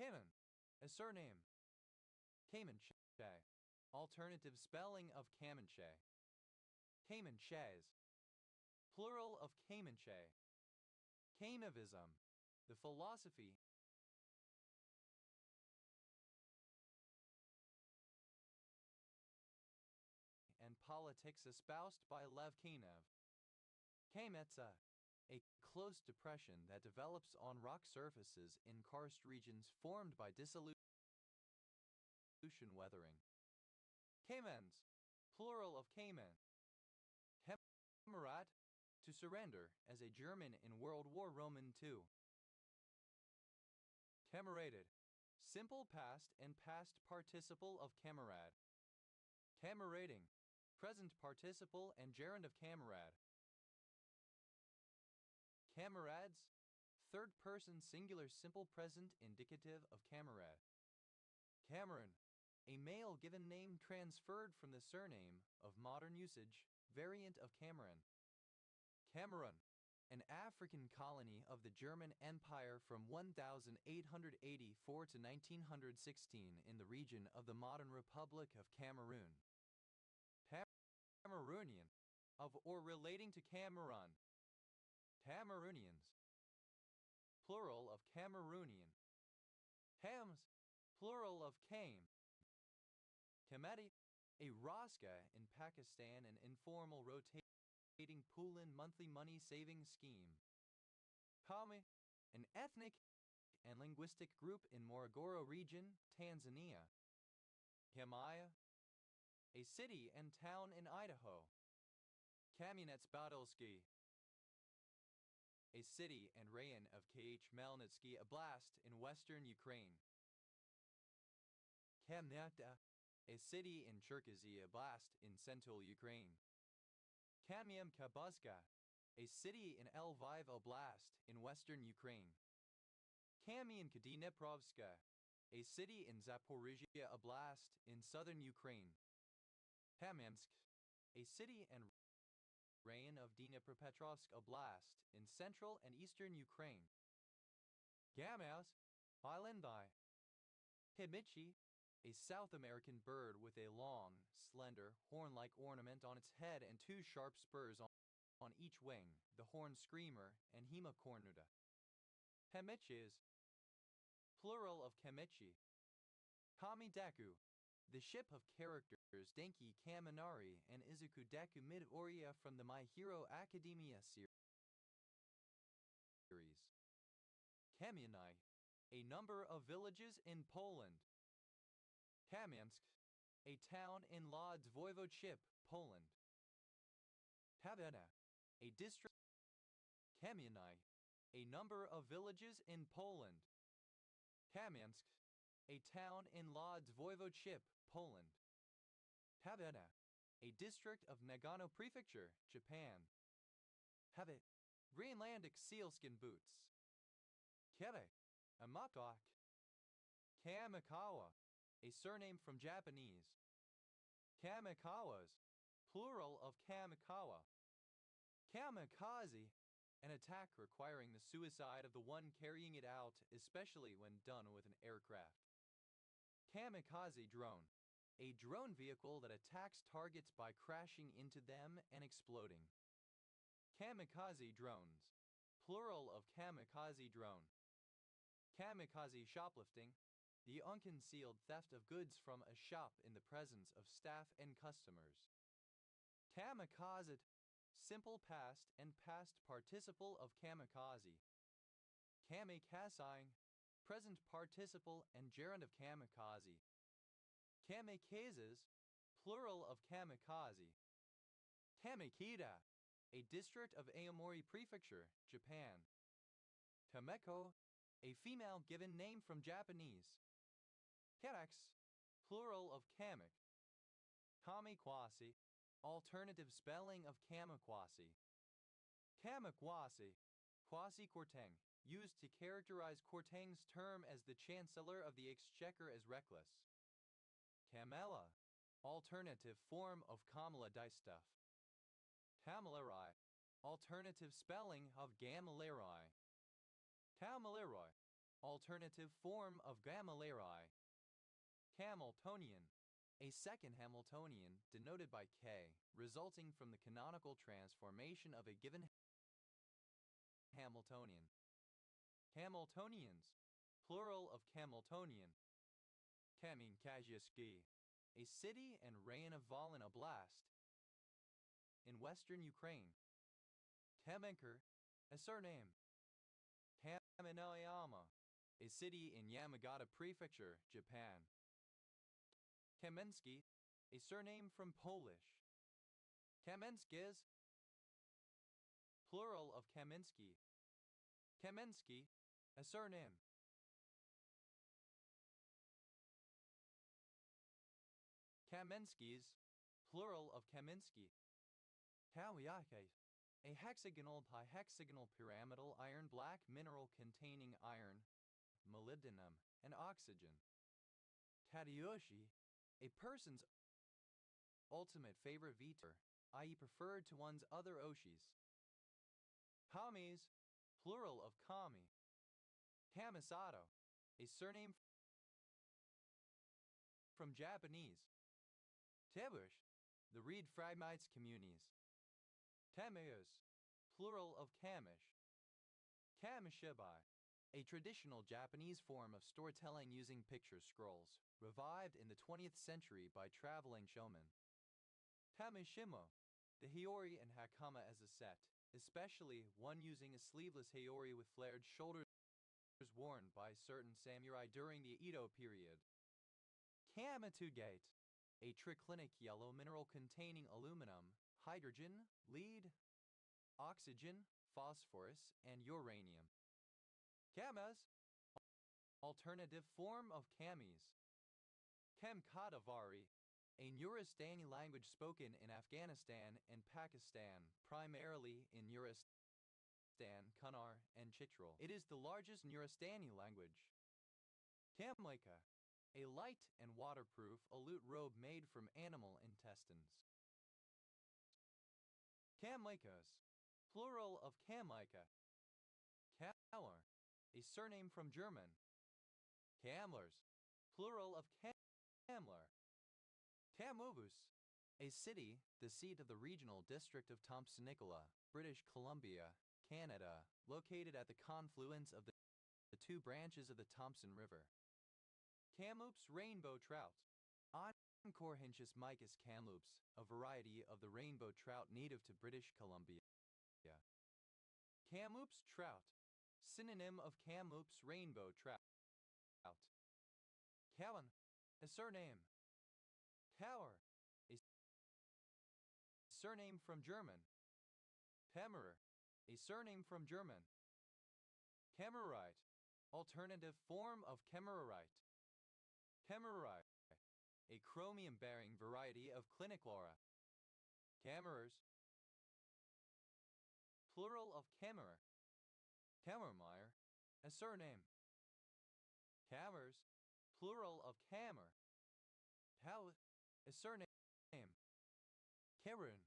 Kamen, a surname. Kamenche, alternative spelling of Kamenche. Kamenches, plural of Kamenche. Kamenism, the philosophy and politics politics espoused by Lev Kanev. Kametsa, a close depression that develops on rock surfaces in karst regions formed by dissolution weathering. Kamens, plural of Kamen. Kamerad, to surrender, as a German in World War Roman II. Kameraded, simple past and past participle of kamerad. Kamerading, present participle and gerund of kamerad. Kamerads, third person singular simple present indicative of kamerad. Cameron, a male given name transferred from the surname of modern usage, variant of Cameron. Cameroon, an African colony of the German Empire from 1884 to 1916 in the region of the modern Republic of Cameroon. Cameroonian, of or relating to Cameroon. Cameroonians, plural of Cameroonian. Hams, plural of Came. Kamati, a Raska in Pakistan, an informal rotating pool-in monthly money saving scheme. Kame, an ethnic and linguistic group in Morogoro region, Tanzania. Kamaya, a city and town in Idaho. Kamianets-Podilsky, a city and rayon of Khmelnytsky Oblast in western Ukraine. Kamyata, a city in Cherkasy Oblast in central Ukraine. Kamyanka-Buzka, a city in Lviv Oblast in western Ukraine. Kamyanka-Dniprovska, a city in Zaporizhia Oblast in southern Ukraine. Kamyansk, a city and rayon of Dnipropetrovsk Oblast in central and eastern Ukraine. Gamaz, Islandai. Hibichi, a South American bird with a long, slender, horn-like ornament on its head and two sharp spurs on each wing, the horn screamer and hemicornuta. Hemichis, plural of Kemichi. Kamideku, the ship of characters Denki Kaminari and Izuku Deku Midoriya from the My Hero Academia series. Kamianai, a number of villages in Poland. Kamyansk, a town in Lodz Voivodeship, Poland. Kavena, a district. Kamianai, a number of villages in Poland. Kamyansk, a town in Lodz Voivodeship, Poland. Kavena, a district of Nagano Prefecture, Japan. Have Greenlandic sealskin boots. Keve, a matok. Kamikawa, a surname from Japanese. Kamikawas, plural of kamikawa. Kamikaze, an attack requiring the suicide of the one carrying it out, especially when done with an aircraft. Kamikaze drone, a drone vehicle that attacks targets by crashing into them and exploding. Kamikaze drones, plural of kamikaze drone. Kamikaze shoplifting, the unconcealed theft of goods from a shop in the presence of staff and customers. Kamikaze, simple past and past participle of kamikaze. Kamikazing, present participle and gerund of kamikaze. Kamikazes, plural of kamikaze. Kamikita, a district of Aomori Prefecture, Japan. Kameko, a female given name from Japanese. Karex, plural of kamik. Kamikwasi, alternative spelling of kamikwasi. Kamikwasi, quasi-Kwarteng, used to characterize Kwarteng's term as the Chancellor of the Exchequer as reckless. Kamela, alternative form of Kamala Distaff. Kamilerai, alternative spelling of Gamalerai. Kamilerai, alternative form of Gamalerai. Hamiltonian, a second Hamiltonian denoted by K, resulting from the canonical transformation of a given Hamiltonian. Hamiltonians, plural of Hamiltonian. Kaminkazhevsky, a city and rayon of Volyn Oblast in western Ukraine. Kamenker, a surname. Kamenoyama, a city in Yamagata Prefecture, Japan. Kamensky, a surname from Polish. Kamenskis, plural of Kaminsky. Kamensky, a surname. Kamenskys, plural of Kaminsky. Kawiake, a hexagonal bihexagonal pyramidal iron black mineral containing iron, molybdenum, and oxygen. Tadyoshi, a person's ultimate favorite vetor, i.e. preferred to one's other oshis. Kamis, plural of kami. Kamisato, a surname from Japanese. Tebush, the reed fragmites communities. Tamayos, plural of Kamish. Kamishibai, a traditional Japanese form of storytelling using picture scrolls, revived in the 20th century by traveling showmen. Kamishimo, the Hiyori and Hakama as a set, especially one using a sleeveless Hiyori with flared shoulders worn by certain samurai during the Edo period. Kamatugate, a triclinic yellow mineral containing aluminum, hydrogen, lead, oxygen, phosphorus, and uranium. Kamas, alternative form of Kamis. Kamkadavari, a Nuristani language spoken in Afghanistan and Pakistan, primarily in Nuristan, Kunar, and Chitral. It is the largest Nuristani language. Kamlaika, a light and waterproof alute robe made from animal intestines. Kamlaikas, plural of Kamlaika. Kamler, a surname from German. Kamlers, plural of Kamler. Kamuvus, a city, the seat of the regional district of Thompson-Nicola, British Columbia, Canada, located at the confluence of the two branches of the Thompson River. Kamloops rainbow trout. Oncorhynchus micus kamloops, a variety of the rainbow trout native to British Columbia. Kamloops trout, synonym of Kamloops rainbow trout. Cowan, a surname. Tower, a surname from German. Kämmerer, a surname from German. Kämmerite, alternative form of Kämmererite. Kämmererite, a chromium-bearing variety of cliniclora. Kämmerers, plural of Kämmerer. Kämmermeier, a surname. Kämmers, plural of Kämmer. Pau, a surname. Kerun,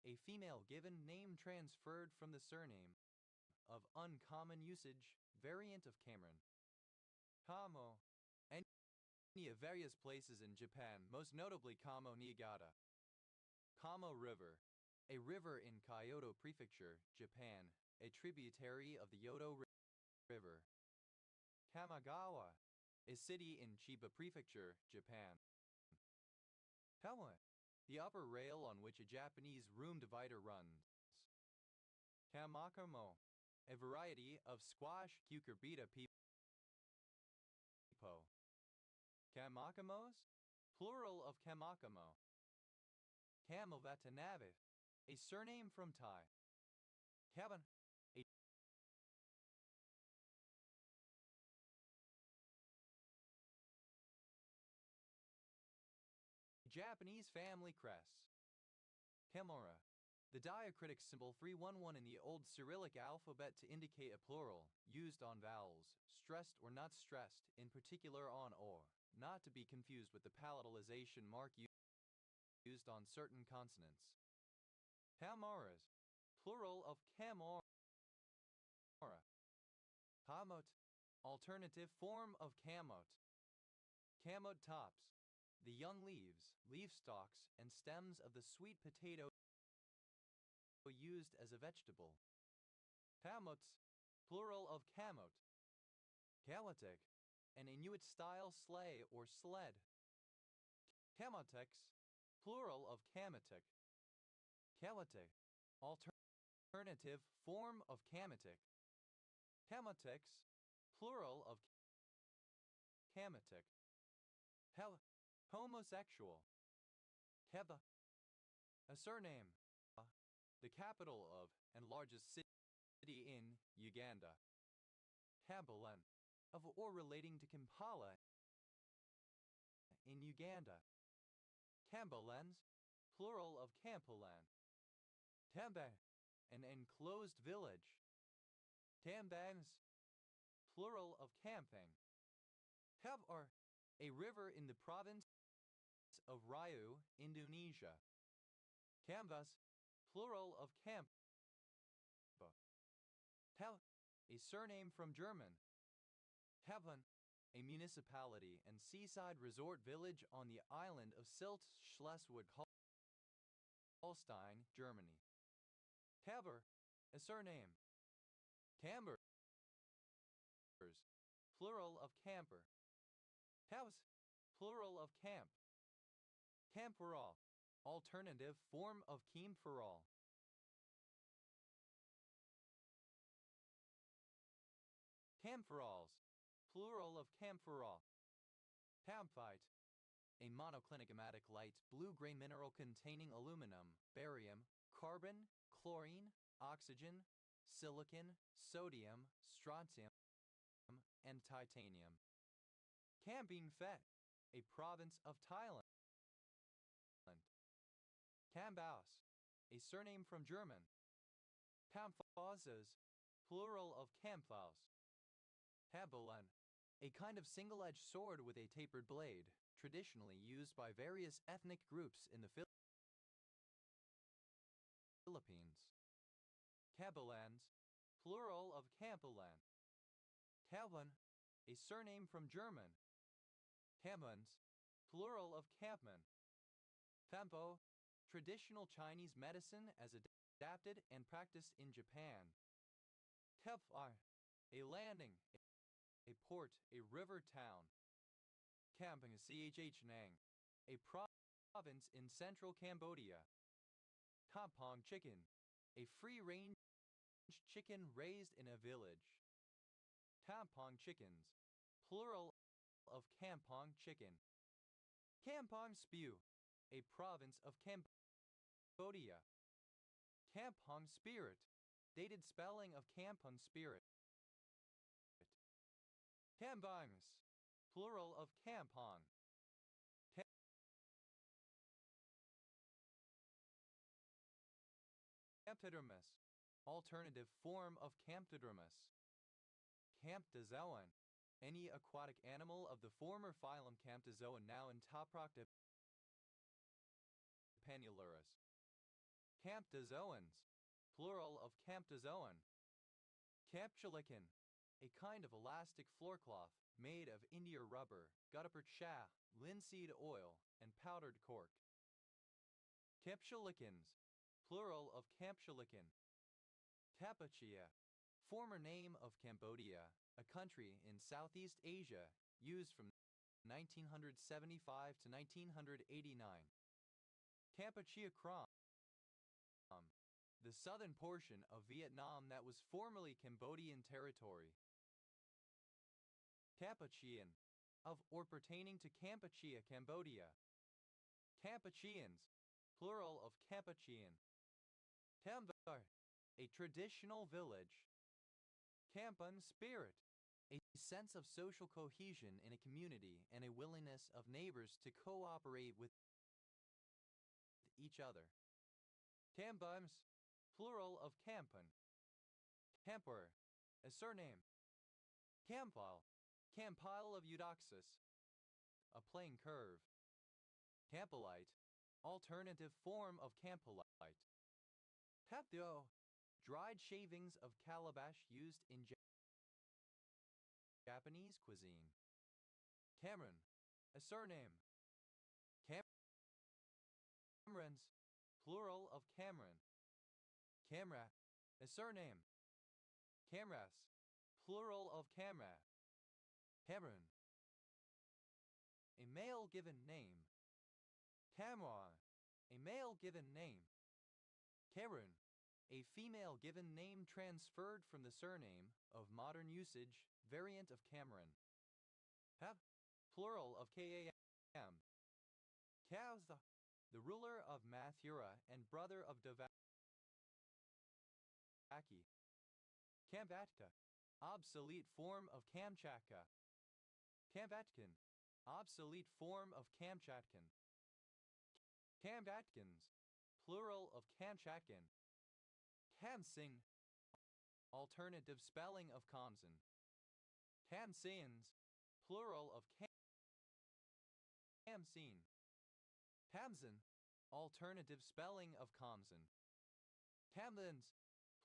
a female given name transferred from the surname of uncommon usage, variant of Cameron. Kamo, any of various places in Japan, most notably Kamo Niigata. Kamo River, a river in Kyoto Prefecture, Japan, a tributary of the Yodo River. Kamagawa, a city in Chiba Prefecture, Japan. Kamwa, the upper rail on which a Japanese room divider runs. Kamakamo, a variety of squash cucurbita pepo. Kamakamos, plural of Kamakamo. Kamovatanaviv, a surname from Thai. Kavan, a Japanese family crest. Kamora, the diacritic symbol 311 in the Old Cyrillic alphabet to indicate a plural, used on vowels, stressed or not stressed, in particular on or, not to be confused with the palatalization mark used on certain consonants. Kamaras, plural of Kamora. Kamot, alternative form of kamot. Kamot tops, the young leaves, leaf stalks, and stems of the sweet potato used as a vegetable. Kamots, plural of kamot. Kawatek, an Inuit-style sleigh or sled. Kamotex, plural of kamatek. Kamate, alternative form of Kamatic. Kamatics, plural of Kamatic. Homosexual. Keba, a surname. The capital of and largest city in Uganda. Kampala, of or relating to Kampala in Uganda. Kambalans, plural of Kampalan. Tembe, an enclosed village. Tambangs, plural of camping. Kabar, a river in the province of Riau, Indonesia. Canvas, plural of camp. Tau, a surname from German. Tavern, a municipality and seaside resort village on the island of Sylt, Schleswig-Holstein, Germany. Taber, a surname. Cambers, plural of camper. Taus, plural of camp. Camperall, alternative form of Keemferall. Camphorals, plural of camphorol. Tamphite, a monoclinic aromatic light blue-gray mineral containing aluminum, barium, carbon, chlorine, oxygen, silicon, sodium, strontium, and titanium. Camping Phet, a province of Thailand. Cambaus, a surname from German. Camphauzes, plural of camphaus. Tabolan, a kind of single-edged sword with a tapered blade, traditionally used by various ethnic groups in the Philippines. Cabalans, plural of Campalan. Talban, a surname from German. Tamans, plural of Campman. Fampo, traditional Chinese medicine as adapted and practiced in Japan. Tepfar, a landing, a port, a river town. Kampong Chhnang, a province in central Cambodia. Kampong chicken, a free-range chicken raised in a village. Kampong chickens, plural of Kampong chicken. Kampong spew, a province of Cambodia. Kampong spirit, dated spelling of Kampong spirit. Kambangs, plural of Kampong. Camptodermis, alternative form of Camptodermis. Camptozoan, any aquatic animal of the former phylum Camptozoa now in Toprocta Panulurus. Camptozoans, plural of Camptozoan. Campchulican, a kind of elastic floorcloth made of India rubber, gutta cha, linseed oil, and powdered cork. Campchulicans, plural of Campchulican. Tapachia, former name of Cambodia, a country in Southeast Asia, used from 1975 to 1989. Kampuchea Krom, the southern portion of Vietnam that was formerly Cambodian territory. Kampuchean, of or pertaining to Kampuchea, Cambodia. Kampucheans, plural of Kampuchean. Tamvar, a traditional village. Kampan spirit, a sense of social cohesion in a community and a willingness of neighbors to cooperate with each other. Kambums, plural of Kampan. Kampur, a surname. Kampile, Campile of Eudoxus, a plane curve. Campylite, alternative form of campylite. Tapio, dried shavings of calabash used in Japanese cuisine. Cameron, a surname. Camerons, plural of Cameron. Camera, a surname. Camras, plural of Camra. Cameron, a male given name. Cameron, a male given name. Karun, a female given name transferred from the surname of modern usage, variant of Cameron. Have, plural of Kam. Kaz, the ruler of Mathura and brother of Devaki. Kamvatka, obsolete form of Kamchatka. Kamvatkin, obsolete form of Kamchatkan. Kamvatkins, plural of Kamchatkan. Kamsing, alternative spelling of Kamsin. Kamsins, plural of Kamsin. Kamsin, alternative spelling of Kamsin. Kamlins,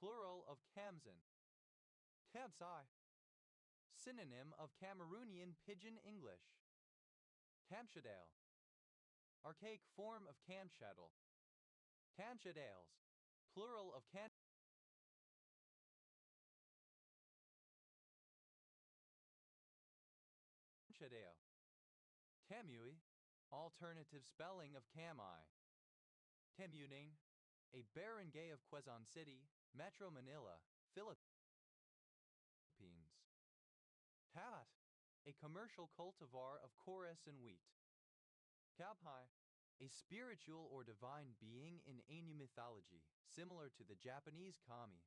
plural of Kamsin. Kamsai, synonym of Cameroonian Pidgin English. Kamchadale, archaic form of Kamchaddle. Kamchadales, plural of Kamchadale. Kamui, alternative spelling of Kamai. Tamuning, a barangay of Quezon City, Metro Manila, Philippines. Taat, a commercial cultivar of chorus and wheat. Kabhai, a spiritual or divine being in Ainu mythology, similar to the Japanese kami.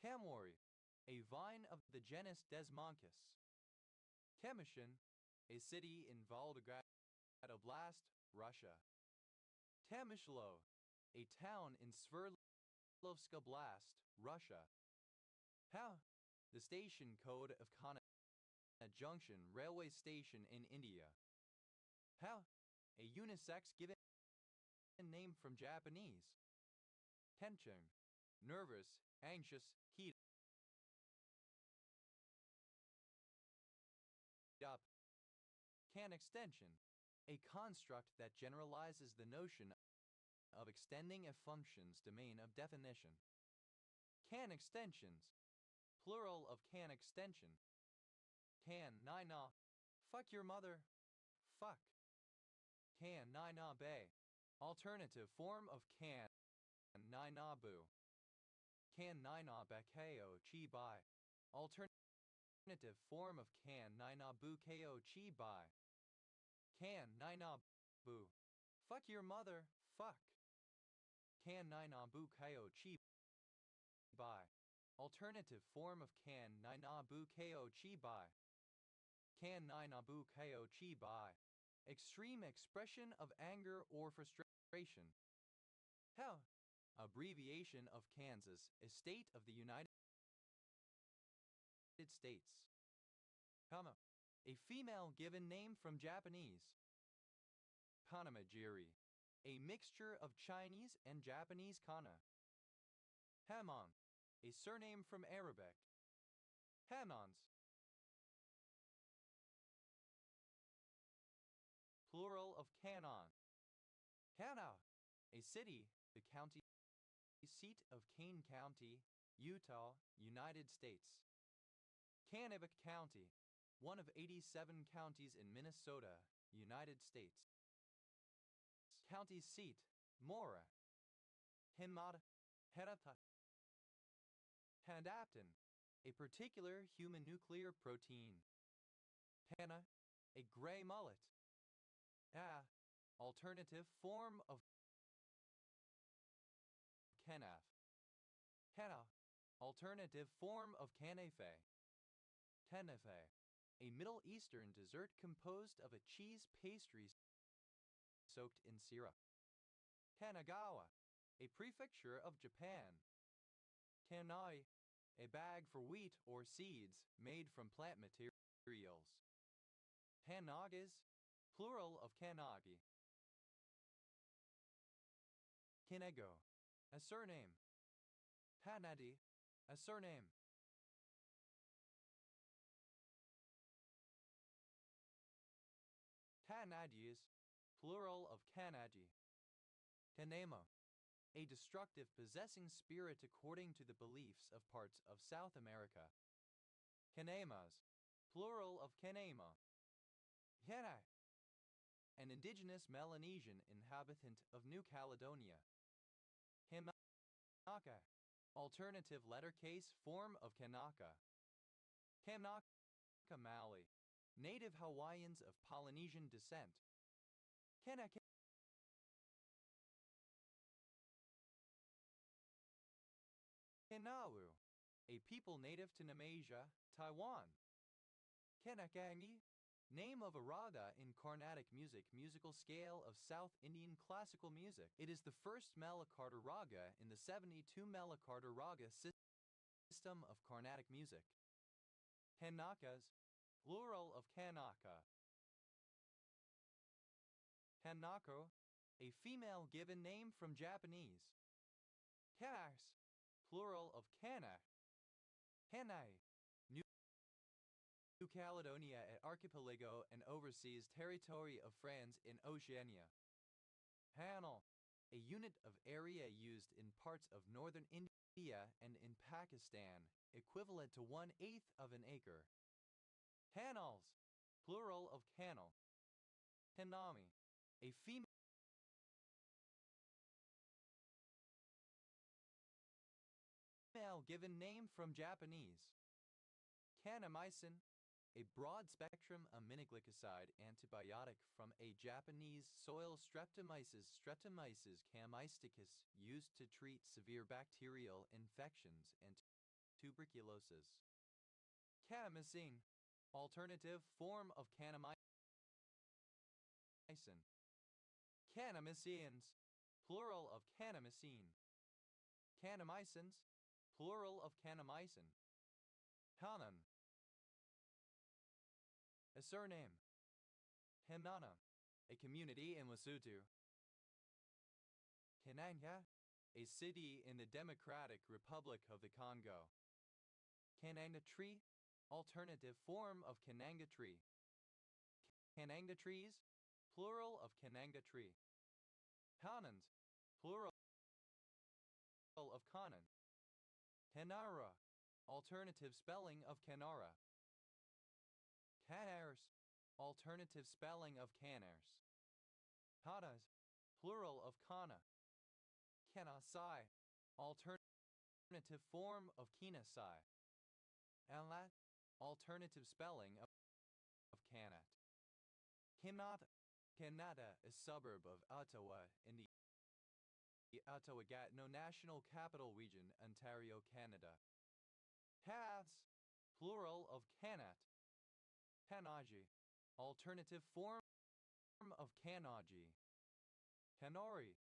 Kamwari, a vine of the genus Desmoncus. Kamyshin, a city in Volgograd Oblast, Russia. Tamishlo, a town in Sverdlovsk Oblast, Russia. How, the station code of Kana Junction railway station in India. How, a unisex given name from Japanese. Tension, nervous, anxious, heat up. Can extension, a construct that generalizes the notion of extending a function's domain of definition. Can extensions, plural of can extension. Can nina, fuck your mother, fuck. Can nina bay, alternative form of can nina bu. Can nina bakeo chi bai, alternative form of can nina bu ko chi bai. Can nina bu, fuck your mother, fuck. Can nina bu ko chi bai, alternative form of can nina bu ko chi bai. Can nina bu ko chi bai, extreme expression of anger or frustration. How, abbreviation of Kansas, a state of the United States. Kama, a female given name from Japanese. Kanamajiri, a mixture of Chinese and Japanese kana. Haman, a surname from Arabic. Hamans, plural of Kanan. Kana, a city, the county seat of Kane County, Utah, United States. Kanabec County, one of 87 counties in Minnesota, United States. County seat, Mora. Himad, Herata. Handaptin, a particular human nuclear protein. Tana, a gray mullet. Alternative form of Kenaf. Hena, alternative form of Canefe. Tenefe, a Middle Eastern dessert composed of a cheese pastry soaked in syrup. Kanagawa, a prefecture of Japan. Kanai, a bag for wheat or seeds made from plant materials. Kanagas, plural of kanagi. Kinego, a surname. Kanadi, a surname. Kanadis, plural of Kanadi. Kanema, a destructive possessing spirit according to the beliefs of parts of South America. Kanemas, plural of Kanema. Henai, an indigenous Melanesian inhabitant of New Caledonia. Hima, Kanaka. Alternative letter case form of Kanaka. Kanaka Maoli. Native Hawaiians of Polynesian descent. Kanaka. Kanau. A people native to Namasia, Taiwan. Kanakangi. Name of a raga in Carnatic music, musical scale of South Indian classical music. It is the first Malakarta raga in the 72 Malakarta raga system of Carnatic music. Kanakas, plural of Kanaka. Kanako, a female given name from Japanese. Kanas, plural of Kana. Hanai, New Caledonia at archipelago and overseas territory of France in Oceania. Hanal, a unit of area used in parts of northern India and in Pakistan, equivalent to 1/8 of an acre. Canals, plural of canal. Hanami, a female given name from Japanese. Kanamycin, a broad-spectrum aminoglycoside antibiotic from a Japanese soil Streptomyces camysticus used to treat severe bacterial infections and tuberculosis. Kanamycin, alternative form of kanamycin. Kanamycins, plural of kanamycin. Kanamycins, plural of kanamycin. Hanan, a surname. Hanana, a community in Lesotho. Kananga, a city in the Democratic Republic of the Congo. Kananga tree, alternative form of Kananga tree. Kananga trees, plural of Kananga tree. Kanans, plural of Kanan. Kanara, alternative spelling of Kanara. Kanars, alternative spelling of Kanars. Kanas, plural of Kana. Kanasai, alternative form of Kinasai. Anlat, alternative spelling of Kanat. Kanata, Kanata, a suburb of Ottawa in the Ottawa-Gatineau National Capital Region, Ontario, Canada. Paths, plural of Kanat. Kanaji, alternative form of Kanaji. Kanori,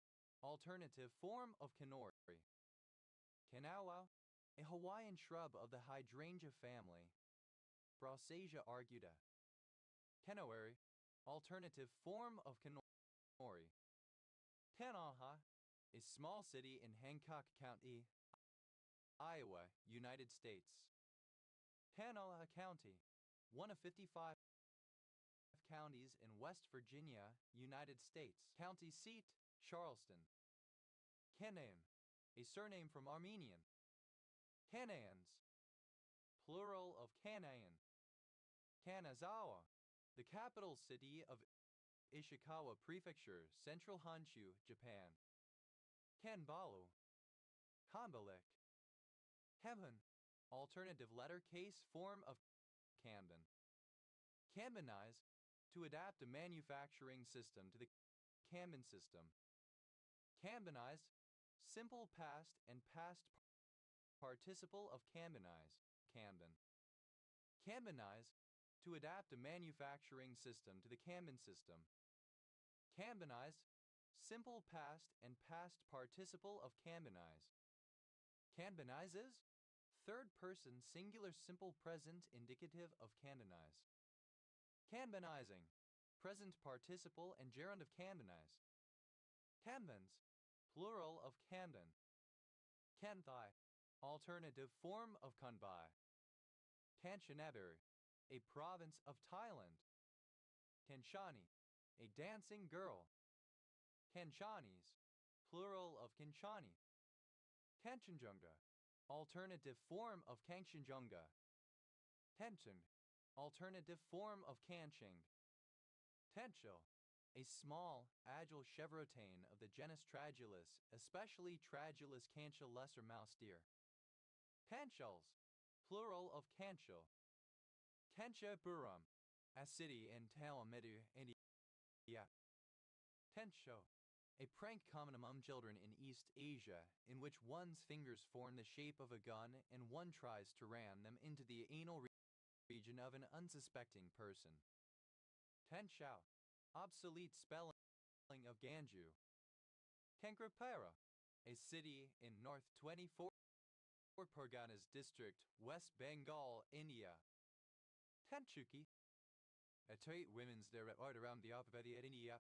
alternative form of Kanori. Kanawa, a Hawaiian shrub of the hydrangea family. Brassica arguta. Kanawari, alternative form of Kanori. Kanaha, a small city in Hancock County, Iowa, United States. Kanawha County, one of 55 counties in West Virginia, United States. County seat, Charleston. Canaan, a surname from Armenian. Canaans, plural of Canaan. Kanazawa, the capital city of Ishikawa Prefecture, Central Honshu, Japan. Kanbalu, Kambalik. Kanban, alternative letter case form of Kanban. Kanbanize, to adapt a manufacturing system to the Kanban system. Kanbanize, simple past and past participle of Kanbanize, Kanban. Kanbanize, to adapt a manufacturing system to the Kanban system. Kanbanize, simple past and past participle of Kanbanize. Kanbanizes, third person singular simple present indicative of Kanbanize. Kanbanizing, present participle and gerund of Kanbanize. Kanbans, plural of Kanban. Kanthai, alternative form of Kanbai. Kanchanaburi, a province of Thailand. Kanchani, a dancing girl. Kanchanis, plural of Kanchani. Kanchenjunga, alternative form of Kanchenjunga. Kancheng, alternative form of Kancheng. Tenchil, a small, agile chevrotain of the genus Tragulus, especially Tragulus cantia lesser mouse deer. Canchals, plural of canchal. Canchapuram, a city in Talamidu, India. Tencho, a prank common among children in East Asia, in which one's fingers form the shape of a gun and one tries to ram them into the anal region of an unsuspecting person. Tenshao, obsolete spelling of Ganju. Kankrapara, a city in North 24 Parganas district, West Bengal, India. Tanchuki, a trait women's there art around the Opavedi at India.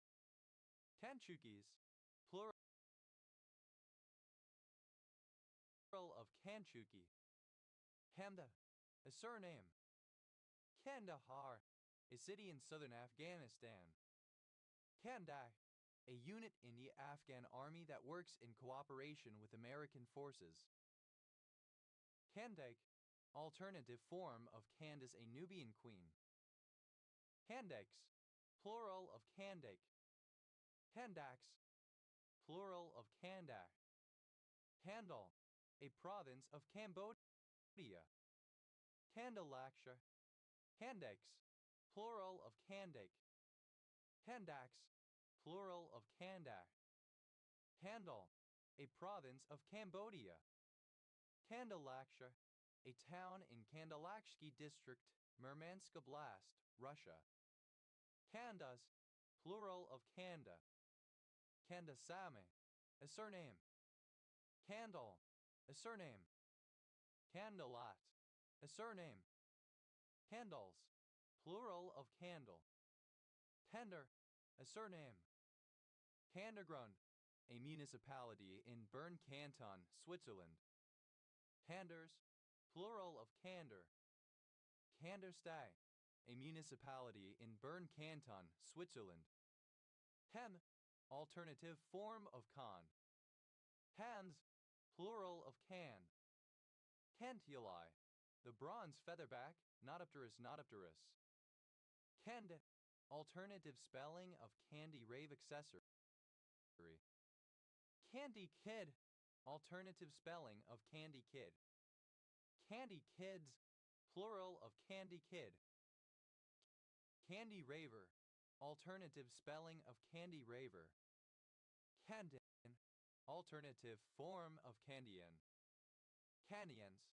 Tanchukis, plural of Kanchuki. Hamda, a surname. Kandahar, a city in southern Afghanistan. Kandak, a unit in the Afghan army that works in cooperation with American forces. Kandak, alternative form of Candace, a Nubian queen. Kandaks, plural of Kandak. Kandaks, plural of Kandak. Kandal, a province of Cambodia. Kandalaksha, Kandaks, plural of Kandak. Kandaks, plural of Kandak. Kandal, a province of Cambodia. Kandalaksha, a town in Kandalakshki district, Murmansk Oblast, Russia. Kandas, plural of Kanda. Kandasame, a surname. Kandal, a surname. Kandalat, a surname. Kandals, plural of candle. Tender, a surname. Kandergrund, a municipality in Bern Canton, Switzerland. Kanders, plural of candor. Kanderstei, a municipality in Bern Canton, Switzerland. Hem, alternative form of con. Cans, plural of can. Cantuli, the bronze featherback, Notopterus. Candid, alternative spelling of candy rave accessory. Candy kid, alternative spelling of candy kid. Candy kids, plural of candy kid. Candy raver, alternative spelling of candy raver. Candin, alternative form of candian. Candians,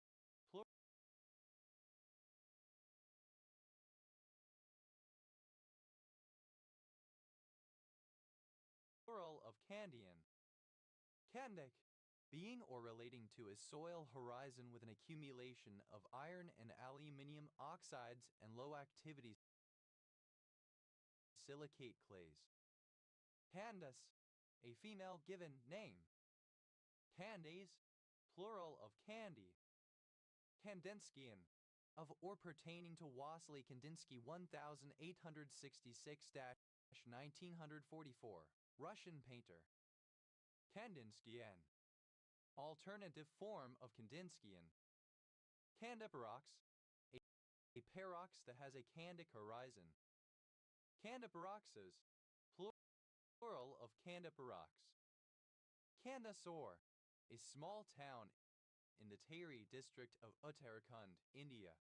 plural of candian. Candic, being or relating to a soil horizon with an accumulation of iron and aluminium oxides and low activity silicate clays. Candace, a female given name. Candies, plural of candy. Kandinskian, of or pertaining to Wassily Kandinsky 1866-1944, Russian painter. Kandinskian, alternative form of Kandinskian. Candiparox, a parox that has a candic horizon. Candiparoxes, plural of Candiparox. Kandasore, a small town in the Tehri district of Uttarakhand, India.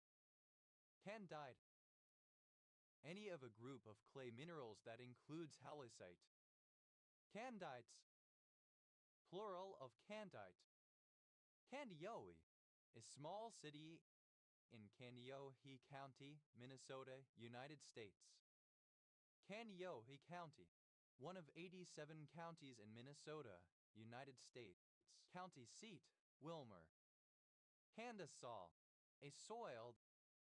Candide, any of a group of clay minerals that includes halloysite. Candites, plural of candite. Candioi, a small city in Kaneohe County, Minnesota, United States. Kaneohe County, one of 87 counties in Minnesota, United States. County seat, Wilmer. Candasol, a soil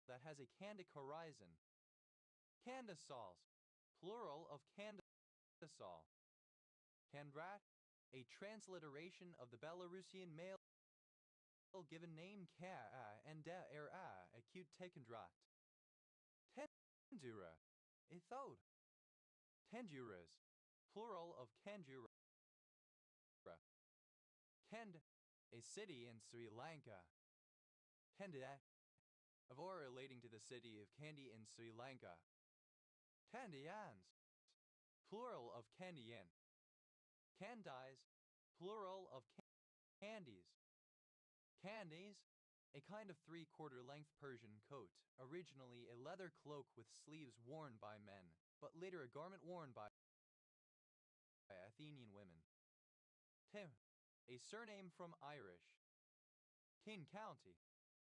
that has a candic horizon. Candasols, plural of candasol. Kandrat, a transliteration of the Belarusian male given name Ka and Da acute Tekandrat. Tendura, a thode. Tenduras, plural of Kendura. Kend, a city in Sri Lanka. Kendida, of or relating to the city of Kandy in Sri Lanka. Kandians, plural of candian. Candies, plural of candies. Candies, a kind of three-quarter length Persian coat, originally a leather cloak with sleeves worn by men, but later a garment worn by Athenian women. Tim, a surname from Irish. Kane County,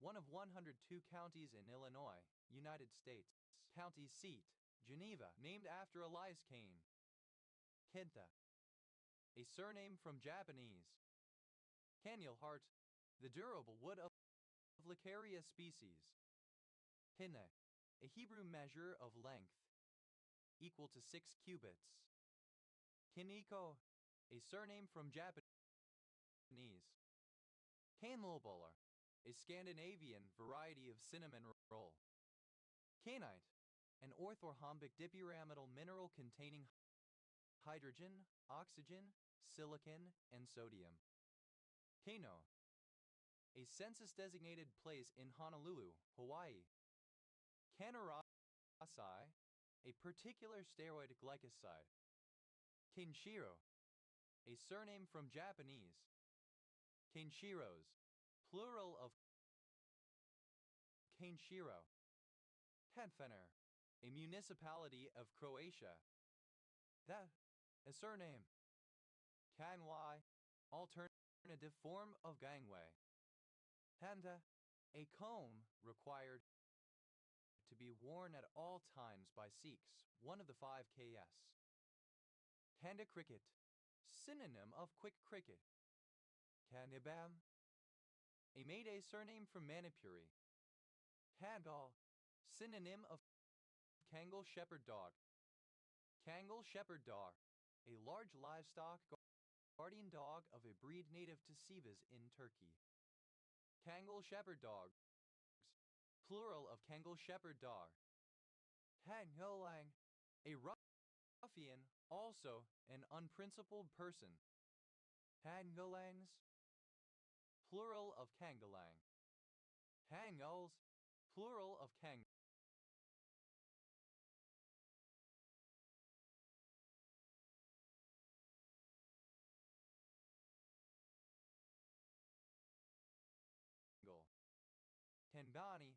one of 102 counties in Illinois, United States. County seat, Geneva, named after Elias Kane. Kenta, a surname from Japanese. Canyelhart, the durable wood of Laccaria species. Hinne, a Hebrew measure of length, equal to 6 cubits. Kiniko, a surname from Japanese. Kanelbuller, a Scandinavian variety of cinnamon roll. Kainite, an orthorhombic dipyramidal mineral containing hydrogen, oxygen, silicon, and sodium. Kano, a census-designated place in Honolulu, Hawaii. Kanarasai, a particular steroid glycoside. Kenshiro, a surname from Japanese. Kenshiros, plural of Kenshiro. Hedfener, a municipality of Croatia. That, a surname. Kanwai, alternative form of gangway. Handa, a comb required to be worn at all times by Sikhs, one of the 5 Ks. Handa cricket, synonym of quick cricket. Kanibam, a Mayday surname from Manipuri. Kangal, synonym of Kangal shepherd dog. Kangal shepherd dog, a large livestock guardian dog of a breed native to Sivas in Turkey. Kangal shepherd dogs, plural of Kangal shepherd dog. Hangolang, a ruffian, also an unprincipled person. Hangalangs, plural of Kangalang. Hangals, plural of Kang. Tanbani,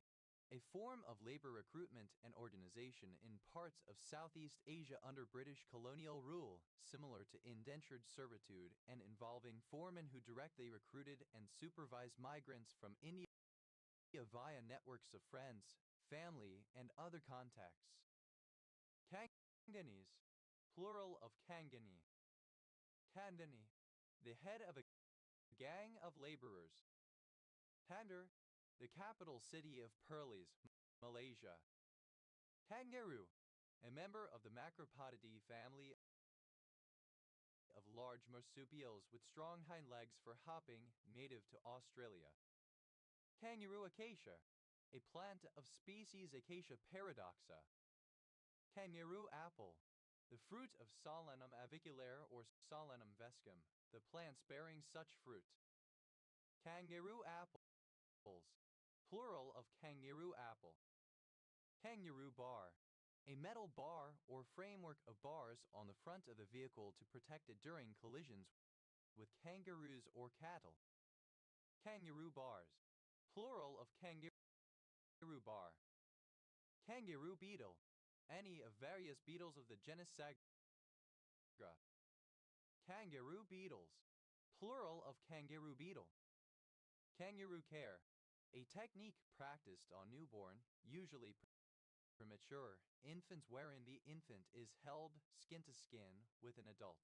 a form of labor recruitment and organization in parts of Southeast Asia under British colonial rule, similar to indentured servitude and involving foremen who directly recruited and supervised migrants from India via networks of friends, family, and other contacts. Kanganis, plural of Kangani. Kandani, the head of a gang of laborers. Pandar, the capital city of Perlis, Malaysia. Kangaroo, a member of the Macropodidae family of large marsupials with strong hind legs for hopping, native to Australia. Kangaroo acacia, a plant of species Acacia paradoxa. Kangaroo apple, the fruit of Solanum aviculaire or Solanum vescum, the plants bearing such fruit. Kangaroo apples, plural of kangaroo apple. Kangaroo bar, a metal bar or framework of bars on the front of the vehicle to protect it during collisions with kangaroos or cattle. Kangaroo bars, plural of kangaroo bar. Kangaroo beetle, any of various beetles of the genus Sagra. Kangaroo beetles, plural of kangaroo beetle. Kangaroo care, a technique practiced on newborn, usually premature, infants wherein the infant is held skin to skin with an adult.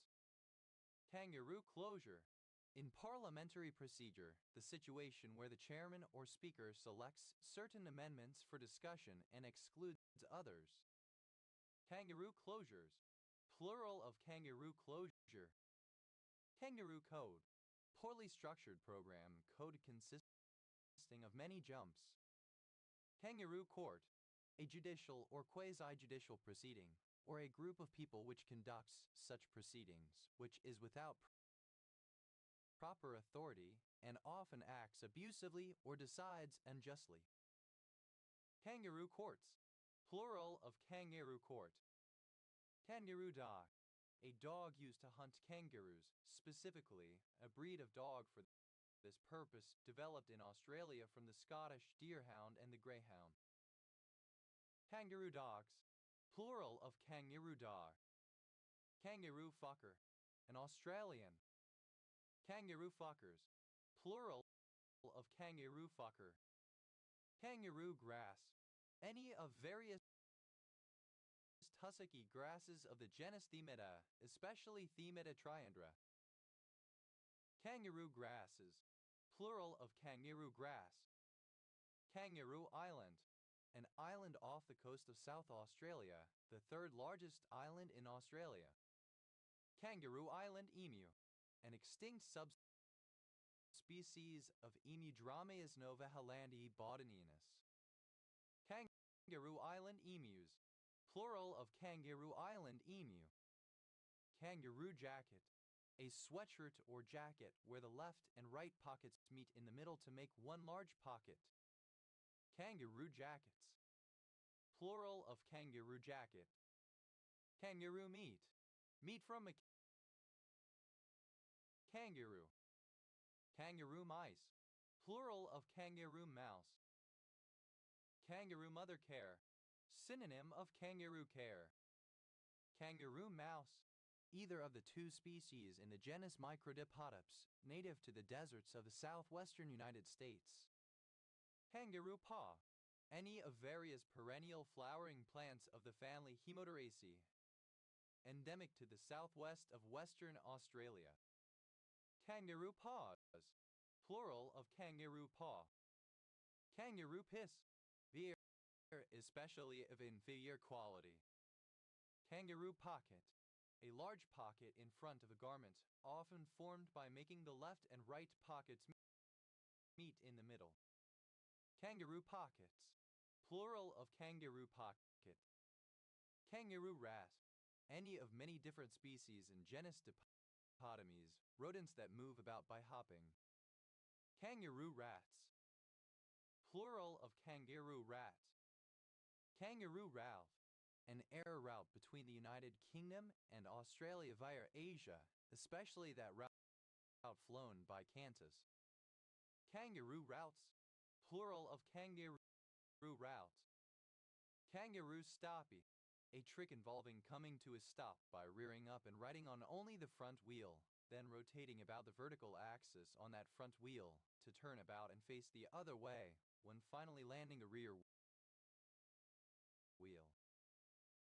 Kangaroo closure, in parliamentary procedure, the situation where the chairman or speaker selects certain amendments for discussion and excludes others. Kangaroo closures, plural of kangaroo closure. Kangaroo code, poorly structured program code consisting of many jumps. Kangaroo court, a judicial or quasi-judicial proceeding, or a group of people which conducts such proceedings, which is without proper authority and often acts abusively or decides unjustly. Kangaroo courts, plural of kangaroo court. Kangaroo dock, a dog used to hunt kangaroos, specifically a breed of dog for this purpose developed in Australia from the Scottish Deerhound and the Greyhound. Kangaroo dogs, plural of kangaroo dog. Kangaroo fucker, an Australian. Kangaroo fuckers, plural of kangaroo fucker. Kangaroo grass, any of various tussocky grasses of the genus Themata, especially Themata triandra. Kangaroo grasses, plural of kangaroo grass. Kangaroo Island, an island off the coast of South Australia, the third largest island in Australia. Kangaroo Island emu, an extinct subspecies of Emu Dromaeus novahellandii botaninus. Kangaroo Island emus, plural of kangaroo island emu. Kangaroo jacket, a sweatshirt or jacket where the left and right pockets meet in the middle to make one large pocket. Kangaroo jackets, plural of kangaroo jacket. Kangaroo meat, meat from a kangaroo. Kangaroo mice, plural of kangaroo mouse. Kangaroo mother care, synonym of kangaroo care. Kangaroo mouse, either of the two species in the genus Microdipodops, native to the deserts of the southwestern United States. Kangaroo paw, any of various perennial flowering plants of the family Hemoderaceae, endemic to the southwest of Western Australia. Kangaroo paws, plural of kangaroo paw. Kangaroo piss, beer, especially of inferior quality. Kangaroo pocket, a large pocket in front of a garment, often formed by making the left and right pockets meet in the middle. Kangaroo pockets, plural of kangaroo pocket. Kangaroo rat, any of many different species in genus Dipodomys, rodents that move about by hopping. Kangaroo rats, plural of kangaroo rat. Kangaroo Ralph, an air route between the United Kingdom and Australia via Asia, especially that route flown by Qantas. Kangaroo routes, plural of kangaroo route. Kangaroo stoppie, a trick involving coming to a stop by rearing up and riding on only the front wheel, then rotating about the vertical axis on that front wheel to turn about and face the other way when finally landing a rear wheel.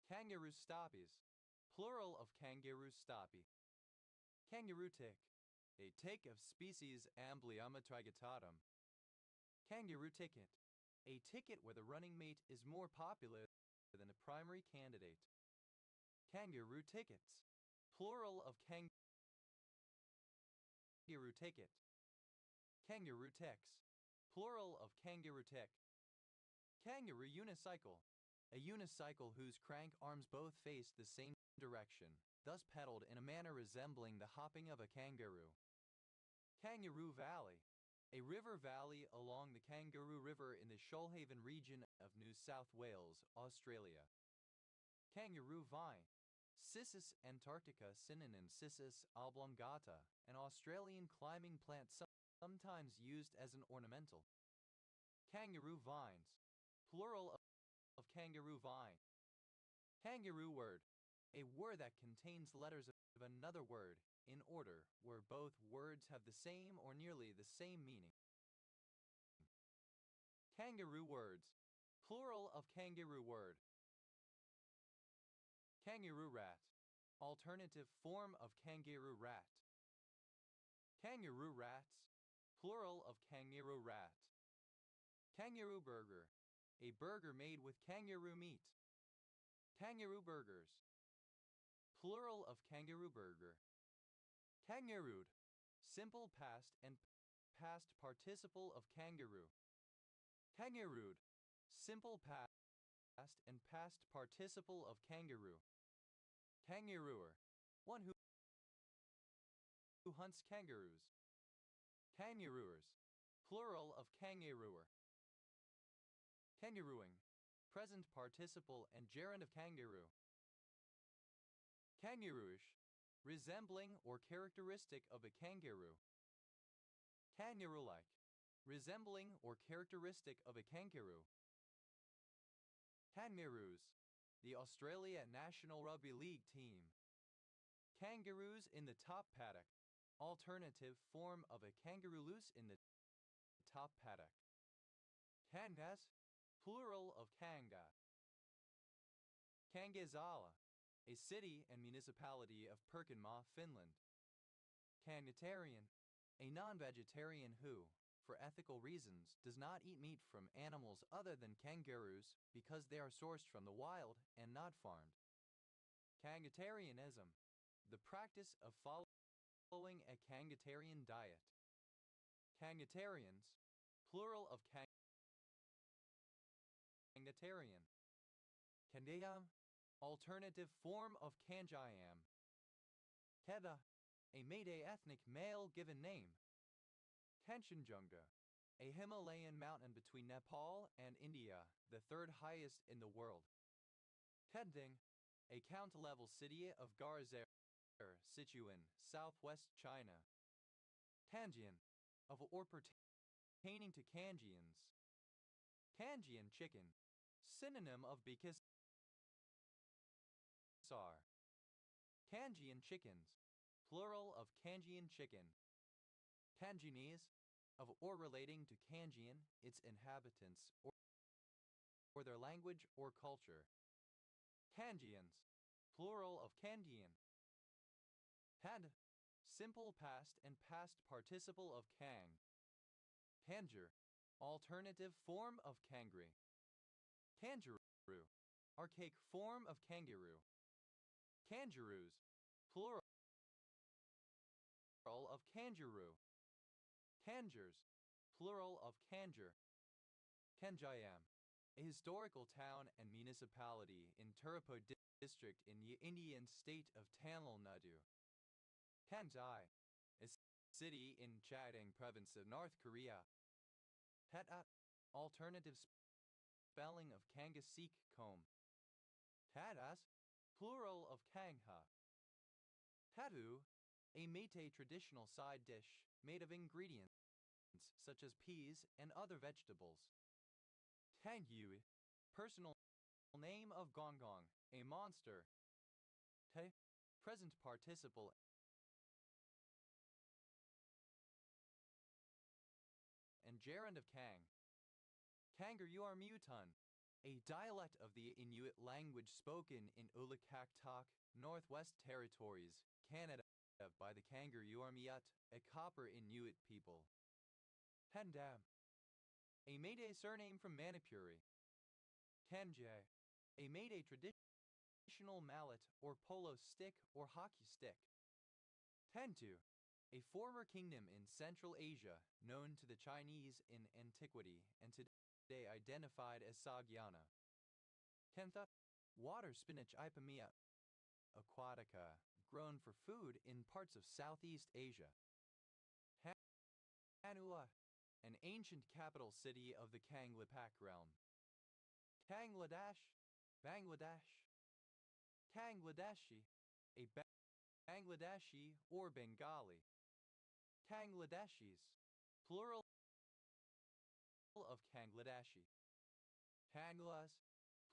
Kangaroo stoppies, plural of kangaroo stoppie. Kangaroo tick, a tick of species Amblyomma trigotatum. Kangaroo ticket, a ticket where the running mate is more popular than the primary candidate. Kangaroo tickets, plural of kangaroo ticket. Kangaroo ticks, plural of kangaroo tick. Kangaroo unicycle, a unicycle whose crank arms both face the same direction, thus pedaled in a manner resembling the hopping of a kangaroo. Kangaroo Valley, a river valley along the Kangaroo River in the Shoalhaven region of New South Wales, Australia. Kangaroo vine, Cissus antarctica synonym Cissus oblongata, an Australian climbing plant sometimes used as an ornamental. Kangaroo vines, plural of kangaroo vine. Kangaroo word, a word that contains letters of another word in order where both words have the same or nearly the same meaning. Kangaroo words, plural of kangaroo word. Kangaroo rat, alternative form of kangaroo rat. Kangaroo rats, plural of kangaroo rat. Kangaroo burger, a burger made with kangaroo meat. Kangaroo burgers, plural of kangaroo burger. Kangarooed, simple past and past participle of kangaroo. Kangarooed, simple past and past participle of kangaroo. Kangarooer, one who hunts kangaroos. Kangarooers, plural of kangarooer. Kangarooing, present participle and gerund of kangaroo. Kangarooish, resembling or characteristic of a kangaroo. Kangaroo-like, resembling or characteristic of a kangaroo. Kangaroos, the Australia national rugby league team. Kangaroos in the top paddock, alternative form of a kangaroo loose in the top paddock. Kangas, plural of kanga. Kangasala, a city and municipality of Pirkanmaa, Finland. Kangatarian, a non-vegetarian who, for ethical reasons, does not eat meat from animals other than kangaroos because they are sourced from the wild and not farmed. Kangatarianism, the practice of following a kangatarian diet. Kangatarians, plural of kangatarian. Kandayam, alternative form of Kanjayam. Keda, a Meitei ethnic male given name. Kanchenjunga, a Himalayan mountain between Nepal and India, the third highest in the world. Kending, a county-level city of Garzer, Sichuan, southwest China. Kanjian, of or pertaining to Kanjians. Kanjian chicken, synonym of Bikisar. Kanjian chickens, plural of Kanjian chicken. Kanjinese, of or relating to Kanjian, its inhabitants, or their language or culture. Kanjians, plural of Kanjian. Had, simple past and past participle of Kang. Kangar, alternative form of Kangri. Kangaroo, archaic form of kangaroo. Kangaroos, plural of kangaroo. Kanjars, plural of kanjar. Kanjayam, a historical town and municipality in Tirupur district in the Indian state of Tamil Nadu. Kanjai, a city in Chadang province of North Korea. Hetat, alternative spelling of Kangasik comb. Tadas, plural of Kangha. Tatu, a Meitei traditional side dish made of ingredients such as peas and other vegetables. Tangyui, personal name of Gongong, a monster. Te, present participle and gerund of Kang. Kangaroo-Mutun, a dialect of the Inuit language spoken in Ulukaktok, Northwest Territories, Canada, by the Kangaroo-Mut, a Copper Inuit people. Hendam, a Meitei surname from Manipuri. Kanjay, a Meitei traditional mallet or polo stick or hockey stick. Tentu, a former kingdom in Central Asia known to the Chinese in antiquity and today identified as Sagyana. Kentha, water spinach Ipamea aquatica, grown for food in parts of Southeast Asia. Hanua, an ancient capital city of the Kanglipak realm. Bangladesh, Bangladesh. Bangladeshi, a Bangladeshi or Bengali. Bangladeshis, plural of Bangladeshi. Kanglas,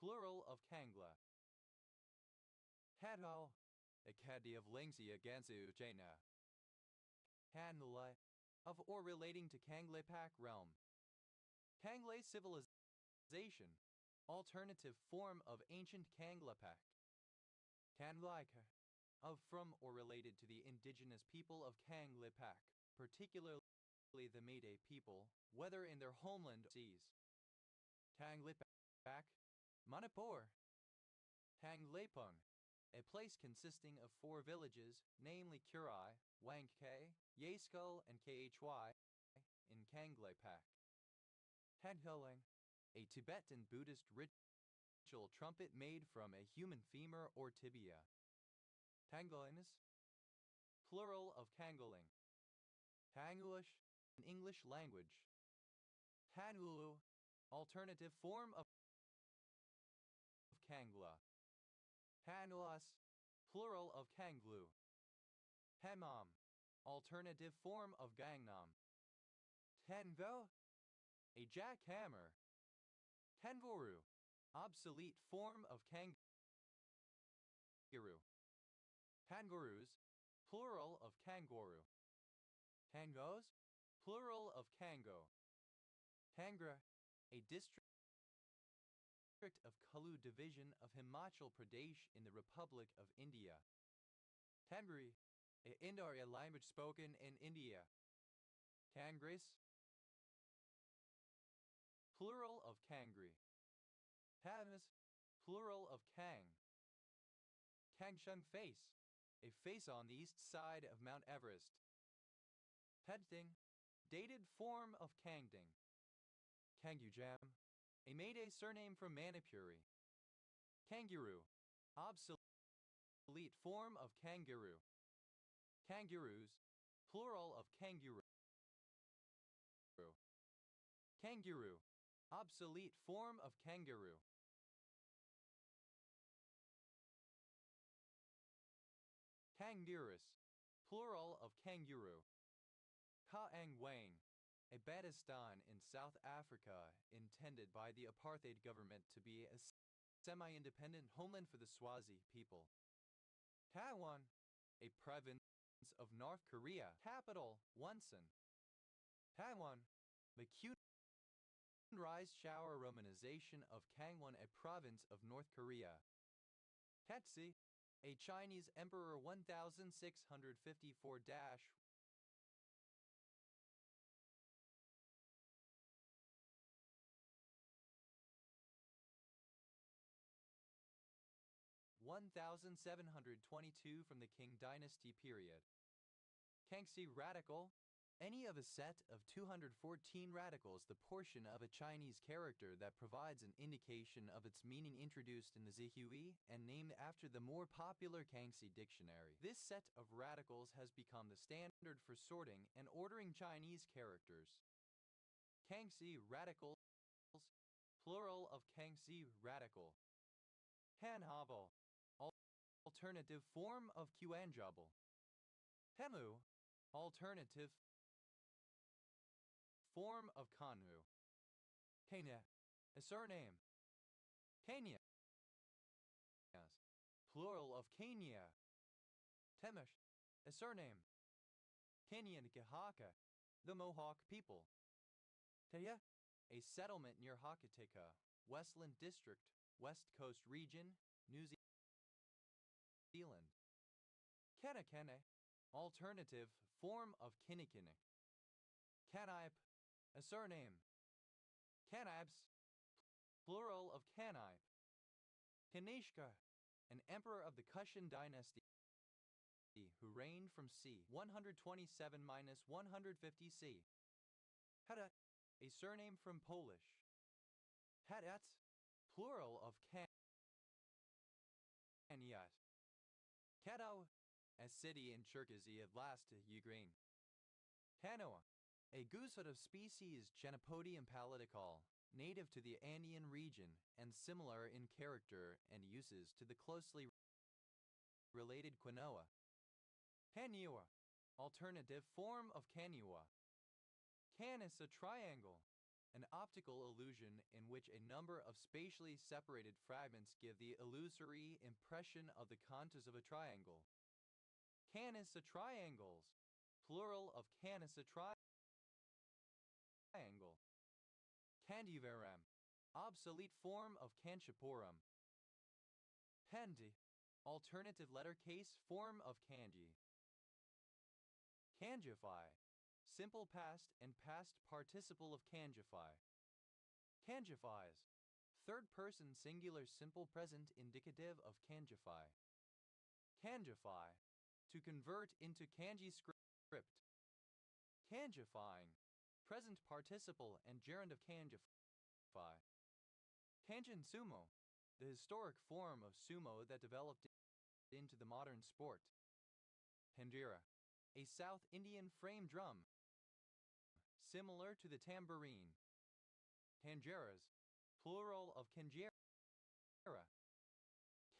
plural of Kangla. Hadal, a Kadi of Lingxia Gansu Jaina. Hanla, of or relating to Kanglepak realm. Kangle civilization, alternative form of ancient Kanglepak. Kanglaika, of from or related to the indigenous people of Kanglepak, particularly the Meitei people, whether in their homeland or seas. Kanglepak, Manipur. Kanglepung, a place consisting of 4 villages, namely Kurai, Wangkay, Yaskul, and Khy, in Kanglepak. Hadhuling, a Tibetan Buddhist ritual trumpet made from a human femur or tibia. Tangolinus, plural of Kangoling. Tangulish, an English language. Tanulu, alternative form of Kangla. Tanulas, plural of kanglu. Hammam, alternative form of gangnam. Tango, a jackhammer. Kangaroo, obsolete form of kangaroo. Kangaroos, plural of kangaroo. Tangos, plural of kango. Kangra, a district of Kulu division of Himachal Pradesh in the Republic of India. Tangri, a Indarya language spoken in India. Kangris, plural of kangri. Tamas, plural of kang. Kangshung face, a face on the east side of Mount Everest. Pedting, dated form of Kangding. Kangyujam, a Mayday surname from Manipuri. Kangaroo, obsolete form of kangaroo. Kangaroos, plural of kangaroo. Kangaroo, obsolete form of kangaroo. Kangarus, plural of kangaroo. Kaang Wang, a Badistan in South Africa intended by the apartheid government to be a semi-independent homeland for the Swazi people. Taiwan, a province of North Korea. Capital, Wonsan. Taiwan, the Rise shower romanization of Kangwon, a province of North Korea. Tetsi, a Chinese emperor 1654 1722 from the Qing dynasty period. Kangxi radical, any of a set of 214 radicals, the portion of a Chinese character that provides an indication of its meaning introduced in the Zihui and named after the more popular Kangxi dictionary. This set of radicals has become the standard for sorting and ordering Chinese characters. Kangxi radicals, plural of Kangxi radical. Hanhabo, alternative form of qwertyuiop. Hemu, alternative form of Kanhu. Kenya, a surname. Kenya, plural of Kenya. Temish, a surname. Kenyan Gahaka, the Mohawk people. Teya, a settlement near Hokitika, Westland District, West Coast Region, New Zealand. Kenekene, alternative form of Kinnikinnick. Kanipe, a surname. Kanibes, plural of Kanipe. Kanishka, an emperor of the Kushan dynasty who reigned from c. 127–150 c. Hada, a surname from Polish. Hadat, plural of Kanyat. Kado, a city in Cherkasy of last Ukraine. Kanoa, a goosefoot of species Genopodium pallidicol, native to the Andean region and similar in character and uses to the closely related quinoa. Canua, alternative form of canua. Canis, a triangle, an optical illusion in which a number of spatially separated fragments give the illusory impression of the contours of a triangle. Canis, a triangles, plural of canis, a triangle. Candivaram, obsolete form of Kanchipuram. Kandi, alternative letter case form of kanji. Kanjify, simple past and past participle of kanjify. Kanjifies, third person singular simple present indicative of kanjify. Kanjify, to convert into kanji script. Kanjifying, present participle and gerund of kanjify. Kanjin sumo, the historic form of sumo that developed into the modern sport. Tanjira, a South Indian frame drum, similar to the tambourine. Kanjeras, plural of kanjera.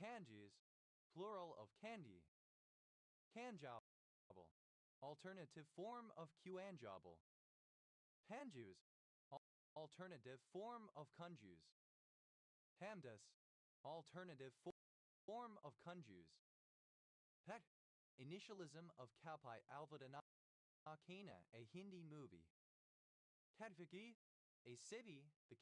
Kanjis, plural of Candy. Kanjabal. Alternative form of qanjabal. Panjus. Alternative form of kunjus. Hamdas. Alternative form of kunjus. Pet. Initialism of Kalpai Alvadana Kana, a Hindi movie. Kadvigi. A city, the